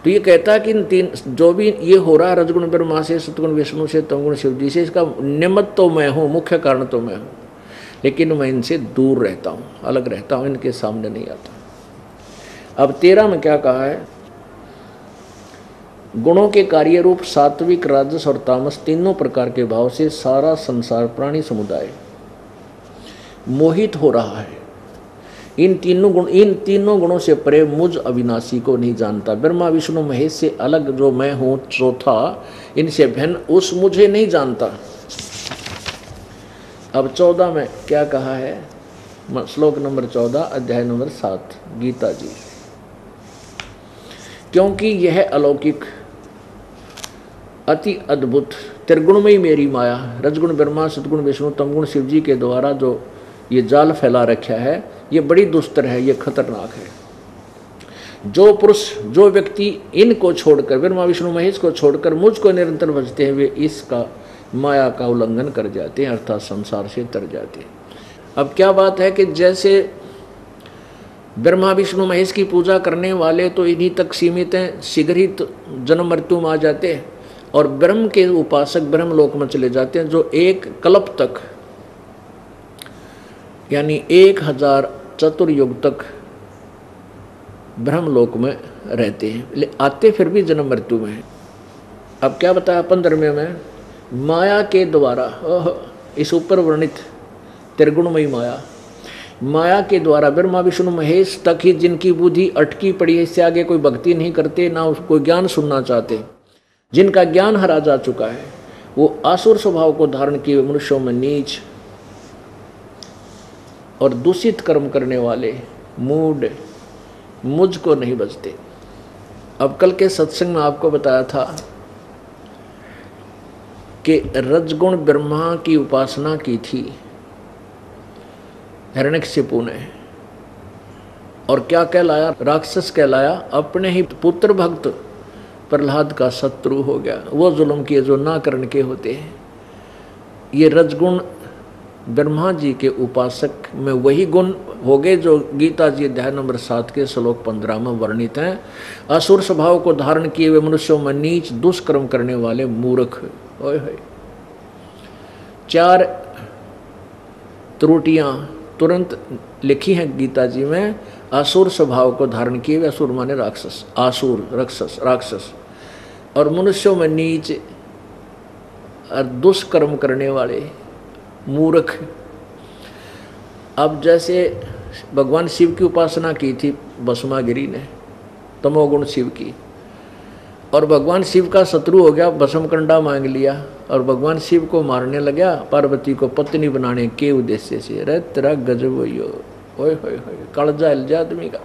तो ये कहता है कि इन 3 जो भी ये हो रहा है, रजगुण ब्रह्मा से, सतगुण विष्णु से, तमगुण शिव जी से, इसका निमित्त तो मैं हूँ, मुख्य कारण तो मैं हूँ, लेकिन मैं इनसे दूर रहता हूँ, अलग रहता हूँ, इनके सामने नहीं आता। अब 13 में क्या कहा है? गुणों के कार्य रूप सात्विक, राजस और तामस तीनों प्रकार के भाव से सारा संसार प्राणी समुदाय मोहित हो रहा है। इन तीनों गुणों से परे मुझ अविनाशी को नहीं जानता। ब्रह्मा विष्णु महेश से अलग जो मैं हूँ चौथा, इनसे भिन्न उस मुझे नहीं जानता। अब 14 में क्या कहा है? श्लोक नंबर 14 अध्याय नंबर 7 गीता जी। क्योंकि यह अलौकिक अति अद्भुत त्रिगुणमयी मेरी माया, रजगुण ब्रह्मा, सतगुण विष्णु, तमगुण शिव जी के द्वारा जो ये जाल फैला रखा है, ये बड़ी दुस्तर है, ये खतरनाक है। जो पुरुष, जो व्यक्ति इनको छोड़कर, ब्रह्मा विष्णु महेश को छोड़कर मुझको निरंतर भजते हैं, वे इसका माया का उल्लंघन कर जाते हैं, अर्थात संसार से तर जाते हैं। अब क्या बात है कि जैसे ब्रह्मा विष्णु महेश की पूजा करने वाले तो इन्हीं तक सीमित हैं, शीघ्र ही तो जन्म मृत्यु में आ जाते हैं, और ब्रह्म के उपासक ब्रह्म लोक में चले जाते हैं, जो 1 कल्प तक यानी 1000 चतुर्युग तक ब्रह्म लोक में रहते हैं, आते फिर भी जन्म मृत्यु में हैं। अब क्या बताया 15वें में? माया के द्वारा, इस ऊपर वर्णित त्रिगुणमयी माया के द्वारा ब्रह्मा विष्णु महेश तक ही जिनकी बुद्धि अटकी पड़ी है, इससे आगे कोई भक्ति नहीं करते, ना उसको ज्ञान सुनना चाहते, जिनका ज्ञान हरा जा चुका है, वो आसुर स्वभाव को धारण किए मनुष्यों में नीच और दूषित कर्म करने वाले, मूढ़, मुझको नहीं बचते। अब कल के सत्संग में आपको बताया था कि रजगुण ब्रह्मा की उपासना की थी हिरण्यकशिपु ने, और क्या कहलाया? राक्षस कहलाया। अपने ही पुत्र भक्त प्रहलाद का शत्रु हो गया। वो जुल्म किए जो ना करने के होते हैं। ये रजगुण ब्रह्मा जी के उपासक में वही गुण हो गए जो गीता जी अध्याय नंबर 7 के श्लोक 15 में वर्णित हैं। असुर स्वभाव को धारण किए हुए मनुष्यों में नीच दुष्कर्म करने वाले मूर्ख। ओए होए, 4 त्रुटियां तुरंत लिखी हैं गीता जी में। असुर स्वभाव को धारण किए हुए, असुर माने राक्षस, आसुर राक्षस, और मनुष्यों में नीच और दुष्कर्म करने वाले मूर्ख। अब जैसे भगवान शिव की उपासना की थी भस्मागिरी ने, तमोगुण शिव की, और भगवान शिव का शत्रु हो गया, भस्म कंडा मांग लिया और भगवान शिव को मारने लगा पार्वती को पत्नी बनाने के उद्देश्य से। अरे तेरा गजब हो, ओए होए होए, कालजा हिल आदमी का।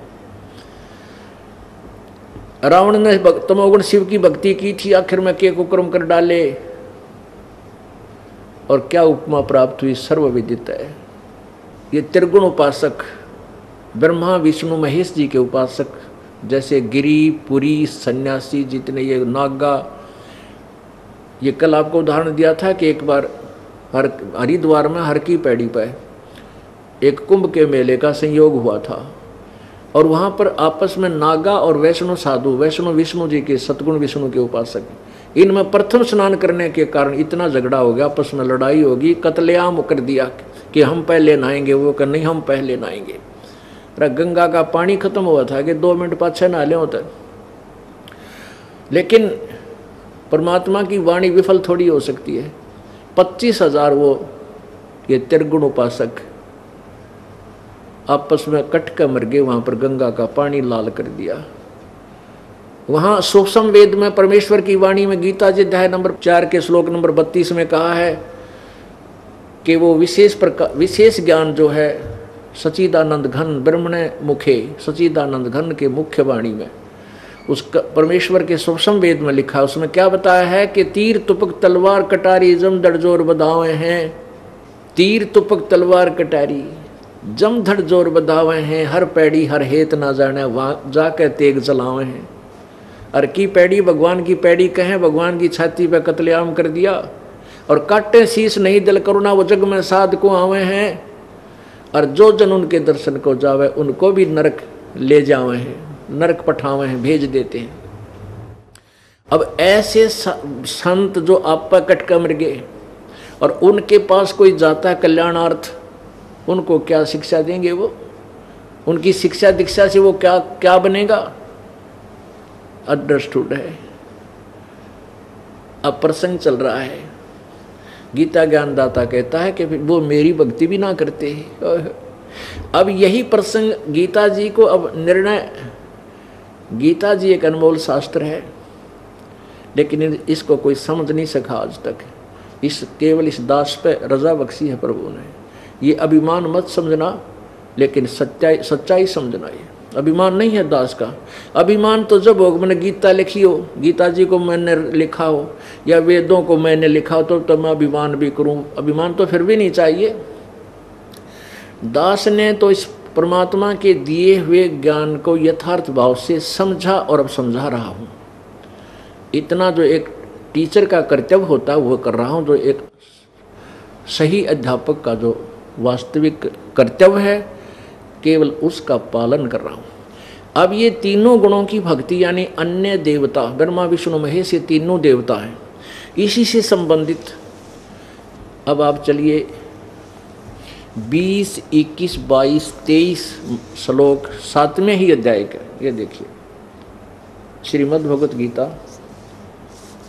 रावण ने तमोगुण शिव की भक्ति की थी, आखिर में के कुकर्म कर डाले, और क्या उपमा प्राप्त हुई? सर्वविदित है। ये त्रिगुण उपासक ब्रह्मा विष्णु महेश जी के उपासक, जैसे गिरी पुरी सन्यासी जितने ये नागा, ये कल आपको उदाहरण दिया था कि एक बार हरिद्वार में हर की पैड़ी पर एक कुंभ के मेले का संयोग हुआ था, और वहाँ पर आपस में नागा और वैष्णव साधु, वैष्णव विष्णु जी के सतगुण विष्णु के उपासक, इनमें प्रथम स्नान करने के कारण इतना झगड़ा हो गया, आपस में लड़ाई होगी, कत्लेआम कर दिया कि हम पहले नहाएंगे, वो कर नहीं हम पहले नहाएंगे। गंगा का पानी खत्म हुआ था कि 2 मिनट पाछे नहा ले होता। लेकिन परमात्मा की वाणी विफल थोड़ी हो सकती है। 25,000 वो ये त्रिगुण उपासक आपस में कट कर मर गए। वहां पर गंगा का पानी लाल कर दिया। वहां सूक्ष्म वेद में परमेश्वर की वाणी में गीता जी अध्याय नंबर 4 के श्लोक नंबर 32 में कहा है कि वो विशेष ज्ञान जो है सचिदानंद घन ब्रह्मणे मुखे, सचिदानंद घन के मुख्य वाणी में उसका परमेश्वर के सूक्ष्म वेद में लिखा, उसमें क्या बताया है कि तीर तुपक तलवार कटारी जम धड़ जोर बधावे हैं। तीर तुपक तलवार कटारी जम धड़ जोर बधावे हैं, हर पैड़ी हर हेत ना जाने वहां जाके तेग जलावे हैं। हर की पैड़ी भगवान की पैड़ी कहें, भगवान की छाती पे कत्लेआम कर दिया, और काटे शीश नहीं दिल करुणा वो जग में साध को आवे हैं, और जो जन उनके दर्शन को जावे उनको भी नरक ले जावे हैं, नरक पठावे हैं, भेज देते हैं। अब ऐसे संत जो आप पर कट कर मर गए और उनके पास कोई जाता है कल्याणार्थ, उनको क्या शिक्षा देंगे? वो उनकी शिक्षा दीक्षा से वो क्या क्या बनेगा? अंडरस्टूड है। अब प्रसंग चल रहा है, गीता ज्ञानदाता कहता है कि वो मेरी भक्ति भी ना करते। अब यही प्रसंग गीता जी को अब निर्णय, गीता जी एक अनमोल शास्त्र है, लेकिन इसको कोई समझ नहीं सका आज तक। इस केवल इस दास पे रजा बख्शी है प्रभु ने। ये अभिमान मत समझना, लेकिन सच्चाई समझना। ये अभिमान नहीं है दास का। अभिमान तो जब हो मैंने गीता लिखी हो, गीता जी को मैंने लिखा हो, या वेदों को मैंने लिखा हो, तो मैं अभिमान भी करूं। अभिमान तो फिर भी नहीं चाहिए। दास ने तो इस परमात्मा के दिए हुए ज्ञान को यथार्थ भाव से समझा और अब समझा रहा हूं। इतना जो एक टीचर का कर्तव्य होता है वो कर रहा हूं, जो एक सही अध्यापक का जो वास्तविक कर्तव्य है केवल उसका पालन कर रहा हूं। अब ये तीनों गुणों की भक्ति यानी अन्य देवता, ब्रह्मा विष्णु महेश, ये तीनों देवता हैं, इसी से संबंधित। अब आप चलिए 20, 21, 22, 23 श्लोक 7वें ही अध्याय का ये देखिए, श्रीमद् भगवत गीता,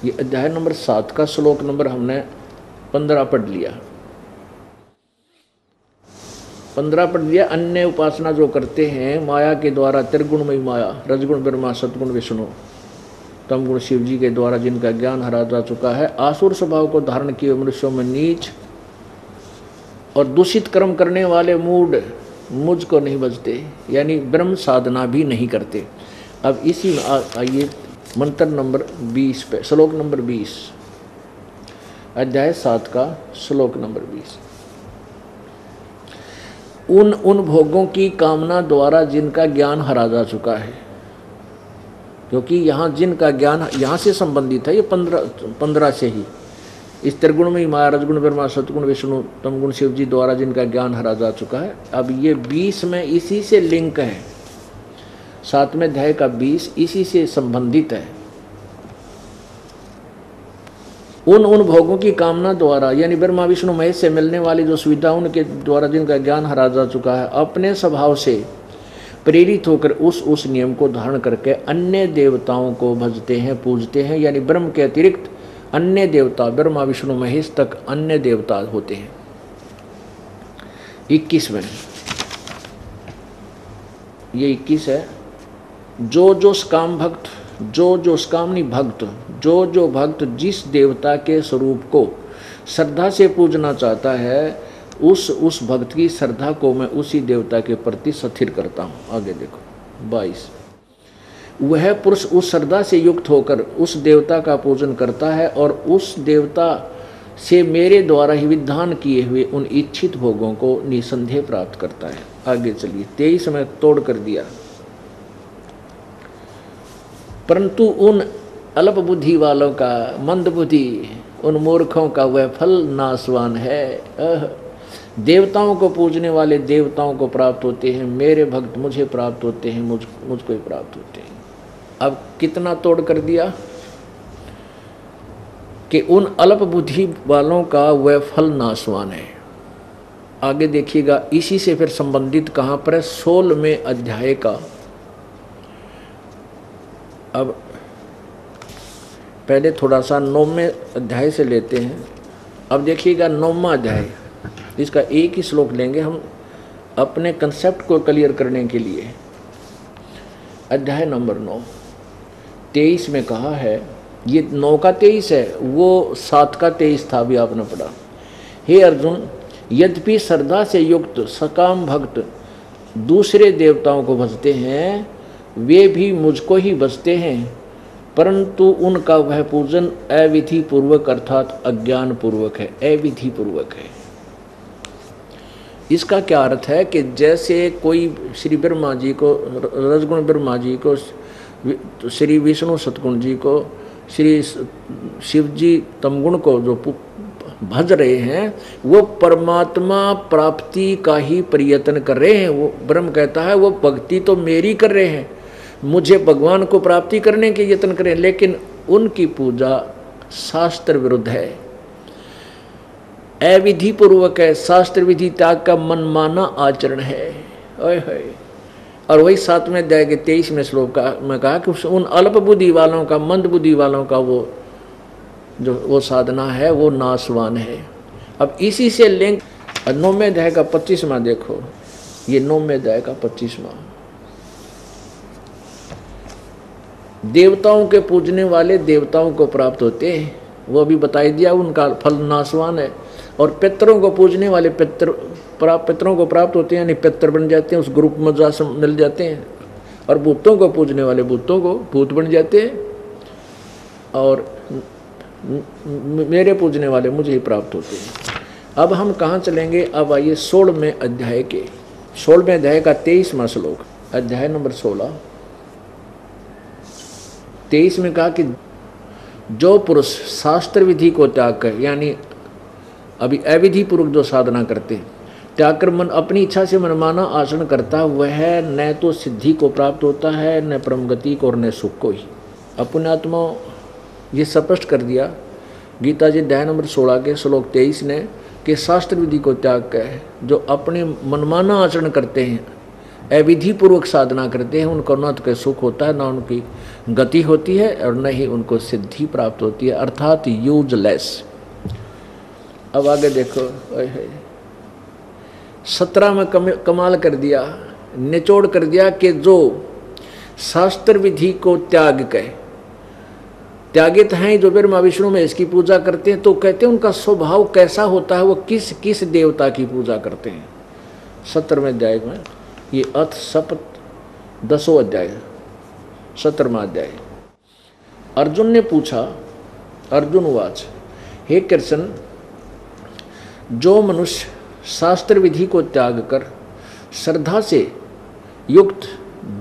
ये अध्याय नंबर 7 का श्लोक नंबर हमने 15 पढ़ लिया। 15 पढ़ लिया। अन्य उपासना जो करते हैं माया के द्वारा, त्रिगुणमयी माया, रजगुण ब्रह्मा, सतगुण विष्णु, तमगुण शिव जी के द्वारा जिनका ज्ञान हरा जा चुका है, आसुर स्वभाव को धारण किए मनुष्यों में नीच और दूषित कर्म करने वाले मूढ़, मुझको नहीं भजते, यानी ब्रह्म साधना भी नहीं करते। अब इसी में आइए मंत्र नंबर 20 पे, श्लोक नंबर 20, अध्याय 7 का श्लोक नंबर 20। उन भोगों की कामना द्वारा जिनका ज्ञान हरा जा चुका है, क्योंकि यहाँ जिनका ज्ञान यहाँ से संबंधित है, ये 15 से ही, इस त्रिगुण में ही माया, रजगुण ब्रह्मा, सतगुण विष्णु, तमगुण शिव जी द्वारा जिनका ज्ञान हरा जा चुका है। अब ये 20 में इसी से लिंक है, 7वें अध्याय का 20 इसी से संबंधित है। उन भोगों की कामना द्वारा, यानी ब्रह्मा विष्णु महेश से मिलने वाली जो सुविधा उनके द्वारा जिनका ज्ञान हरा जा चुका है, अपने स्वभाव से प्रेरित होकर उस नियम को धारण करके अन्य देवताओं को भजते हैं, पूजते हैं। यानी ब्रह्म के अतिरिक्त अन्य देवता, ब्रह्मा विष्णु महेश तक अन्य देवता होते हैं। 21 ये 21 है। जो काम भक्त, जो कामनी भक्त, जो भक्त जिस देवता के स्वरूप को श्रद्धा से पूजना चाहता है, उस भक्त की श्रद्धा को मैं उसी देवता के प्रति स्थिर करता हूँ। आगे देखो 22। वह पुरुष उस श्रद्धा से युक्त होकर उस देवता का पूजन करता है और उस देवता से मेरे द्वारा ही विधान किए हुए उन इच्छित भोगों को निसंदेह प्राप्त करता है। आगे चलिए 23 में तोड़ कर दिया। परंतु उन अल्प बुद्धि वालों का, मंद बुद्धि, उन मूर्खों का वह फल नाशवान है। देवताओं को पूजने वाले देवताओं को प्राप्त होते हैं, मेरे भक्त मुझे प्राप्त होते हैं, मुझको ही प्राप्त होते हैं। अब कितना तोड़ कर दिया कि उन अल्प बुद्धि वालों का वह फल नाशवान है। आगे देखिएगा, इसी से फिर संबंधित कहाँ पर है, 16वें अध्याय का। अब पहले थोड़ा सा 9वें अध्याय से लेते हैं। अब देखिएगा 9वां अध्याय, इसका एक ही श्लोक लेंगे हम अपने कंसेप्ट को क्लियर करने के लिए। अध्याय नंबर 9, 23 में कहा है, ये 9 का 23 है, वो 7 का 23 था, अभी आपने पढ़ा। हे अर्जुन, यद्यपि श्रद्धा से युक्त सकाम भक्त दूसरे देवताओं को भजते हैं, वे भी मुझको ही भजते हैं, परंतु उनका वह पूजन अविधि पूर्वक अर्थात अज्ञान पूर्वक है, अविधि पूर्वक है। इसका क्या अर्थ है कि जैसे कोई श्री ब्रह्मा जी को, रजगुण ब्रह्मा जी को, श्री विष्णु सतगुण जी को, श्री शिव जी तमगुण को जो भज रहे हैं, वो परमात्मा प्राप्ति का ही प्रयत्न कर रहे हैं। वो ब्रह्म कहता है वो भक्ति तो मेरी कर रहे हैं, मुझे भगवान को प्राप्ति करने के यत्न करें, लेकिन उनकी पूजा शास्त्र विरुद्ध है, अविधि पूर्वक है, शास्त्र विधि त्याग का मनमाना आचरण है। और वही 7वें अध्याय के 23वें श्लोक में कहा कि उन अल्प बुद्धि वालों का, मंद बुद्धि वालों का वो साधना है वो नाशवान है। अब इसी से लिंक 9वें अध्याय का 25वां देखो, ये 9वें अध्याय का 25वां। देवताओं के पूजने वाले देवताओं को प्राप्त होते हैं, वो अभी बताई दिया, उनका फल नाशवान है। और पितरों को पूजने वाले पितरों को प्राप्त होते हैं, यानी पितर बन जाते हैं, उस ग्रुप में जा मिल जाते हैं। और भूतों को पूजने वाले भूतों को भूत बन जाते हैं, और मेरे पूजने वाले मुझे ही प्राप्त होते हैं। अब हम कहाँ चलेंगे, अब आइए 16वें अध्याय के, 16वें अध्याय का 23वां श्लोक, अध्याय नंबर 16। 23 में कहा कि जो पुरुष शास्त्र विधि को त्याग कर, यानी अभी अविधि पूर्वक जो साधना करते, त्याग कर मन अपनी इच्छा से मनमाना आचरण करता, वह न तो सिद्धि को प्राप्त होता है, न परम गति को, और न सुख को ही। अपने आत्मा ये स्पष्ट कर दिया गीता जी अध्याय नंबर 16 के श्लोक 23 ने कि शास्त्र विधि को त्याग कर जो अपने मनमाना आचरण करते हैं, अविधि पूर्वक साधना करते हैं, उनको न तो सुख होता है, न उनकी गति होती है, और न ही उनको सिद्धि प्राप्त होती है, अर्थात यूजलेस। अब आगे देखो, 17 में कमाल कर दिया, निचोड़ कर दिया कि जो शास्त्र विधि को त्याग कर, त्यागित हैं जो ब्रह्मा विष्णु में इसकी पूजा करते हैं, तो कहते हैं उनका स्वभाव कैसा होता है, वो किस किस देवता की पूजा करते हैं। 17वें अध्याय में, ये अथ सप्त 10वां अध्याय, 17वां अध्याय। अर्जुन ने पूछा, अर्जुन उवाच, हे कृष्ण, जो मनुष्य शास्त्र विधि को त्याग कर श्रद्धा से युक्त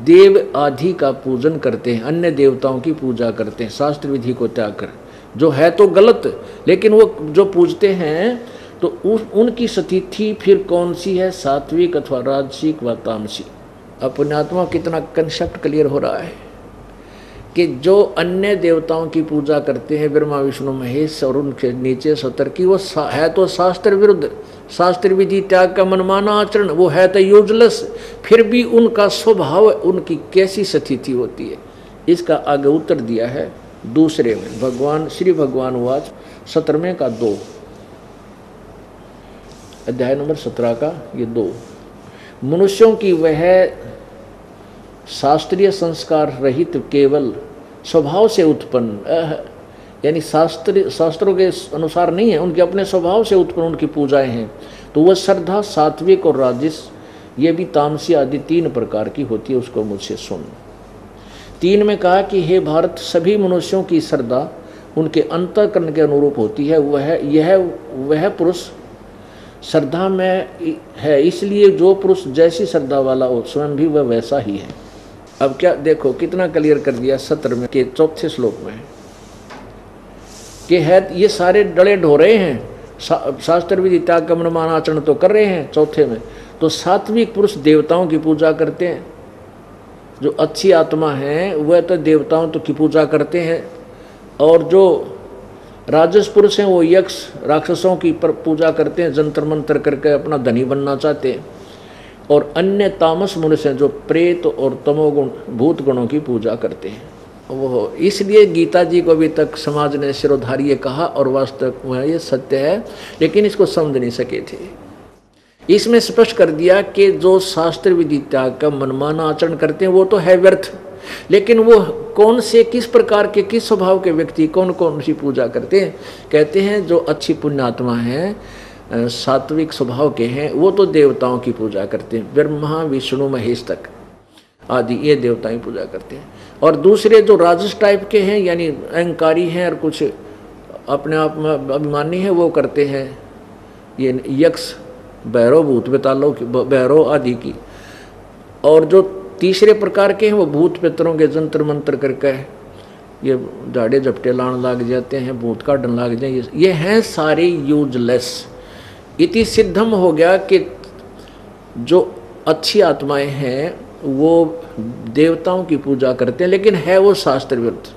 देव आदि का पूजन करते हैं, अन्य देवताओं की पूजा करते हैं शास्त्र विधि को त्याग कर, जो है तो गलत, लेकिन वो जो पूजते हैं तो उनकी स्थिति फिर कौन सी है, सात्विक अथवा राजसिक व तामसिक। अपने आत्मा कितना कंसेप्ट क्लियर हो रहा है कि जो अन्य देवताओं की पूजा करते हैं, ब्रह्मा विष्णु महेश और उनके नीचे सतर की, वो है तो शास्त्र विरुद्ध, शास्त्र विधि त्याग का मनमाना आचरण, वो है तो यूजलेस, फिर भी उनका स्वभाव, उनकी कैसी स्थिति होती है, इसका आगे उत्तर दिया है दूसरे में। भगवान श्री भगवान वाच 17वें का 2 अध्याय नंबर 17 का ये 2, मनुष्यों की वह शास्त्रीय संस्कार रहित केवल स्वभाव से उत्पन्न, यानी शास्त्रों के अनुसार नहीं है, उनके अपने स्वभाव से उत्पन्न उनकी पूजाएं हैं, तो वह श्रद्धा सात्विक और राजस, ये भी तामसी आदि 3 प्रकार की होती है, उसको मुझसे सुन। 3 में कहा कि हे भारत, सभी मनुष्यों की श्रद्धा उनके अंतःकरण के अनुरूप होती है, वह पुरुष श्रद्धा में है, इसलिए जो पुरुष जैसी श्रद्धा वाला हो स्वयं भी वह वैसा ही है। अब क्या देखो कितना क्लियर कर दिया 17 में के 4 श्लोक में कि है ये सारे डले ढोरे हैं, शास्त्र विधि त्याग का मनमाना आचरण तो कर रहे हैं 4 में, तो सात्विक पुरुष देवताओं की पूजा करते हैं, जो अच्छी आत्मा है वह तो देवताओं की पूजा करते हैं, और जो राजस पुरुष हैं वो यक्ष राक्षसों की पूजा करते हैं, जंतर मंतर करके अपना धनी बनना चाहते हैं, और अन्य तामस मनुष्य हैं जो प्रेत और तमोगुण भूत गुणों की पूजा करते हैं। वो इसलिए गीता जी को अभी तक समाज ने शिरोधार्य कहा, और वास्तव में ये सत्य है, लेकिन इसको समझ नहीं सके थे। इसमें स्पष्ट कर दिया कि जो शास्त्र विधि त्याग का मनमाना आचरण करते हैं वो तो है व्यर्थ, लेकिन वो कौन से किस प्रकार के किस स्वभाव के व्यक्ति कौन कौन सी पूजा करते हैं, कहते हैं जो अच्छी पुण्यात्मा हैं, सात्विक स्वभाव के हैं, वो तो देवताओं की पूजा करते हैं, ब्रह्मा विष्णु महेश तक आदि ये देवताएं पूजा करते हैं, और दूसरे जो राजस टाइप के हैं यानी अहंकारी हैं और कुछ अपने आप में अभिमानी हैं, वो करते हैं ये यक्ष भैरव भूत बेतालों की भैरव आदि की, और जो तीसरे प्रकार के हैं वो भूत पितरों के जंतर मंत्र करके ये झाड़े झपटे लाने लग जाते हैं, भूत काटने लग जाए, ये हैं सारे यूजलेस। इति सिद्धम हो गया कि जो अच्छी आत्माएं हैं वो देवताओं की पूजा करते हैं, लेकिन है वो शास्त्र विरुद्ध।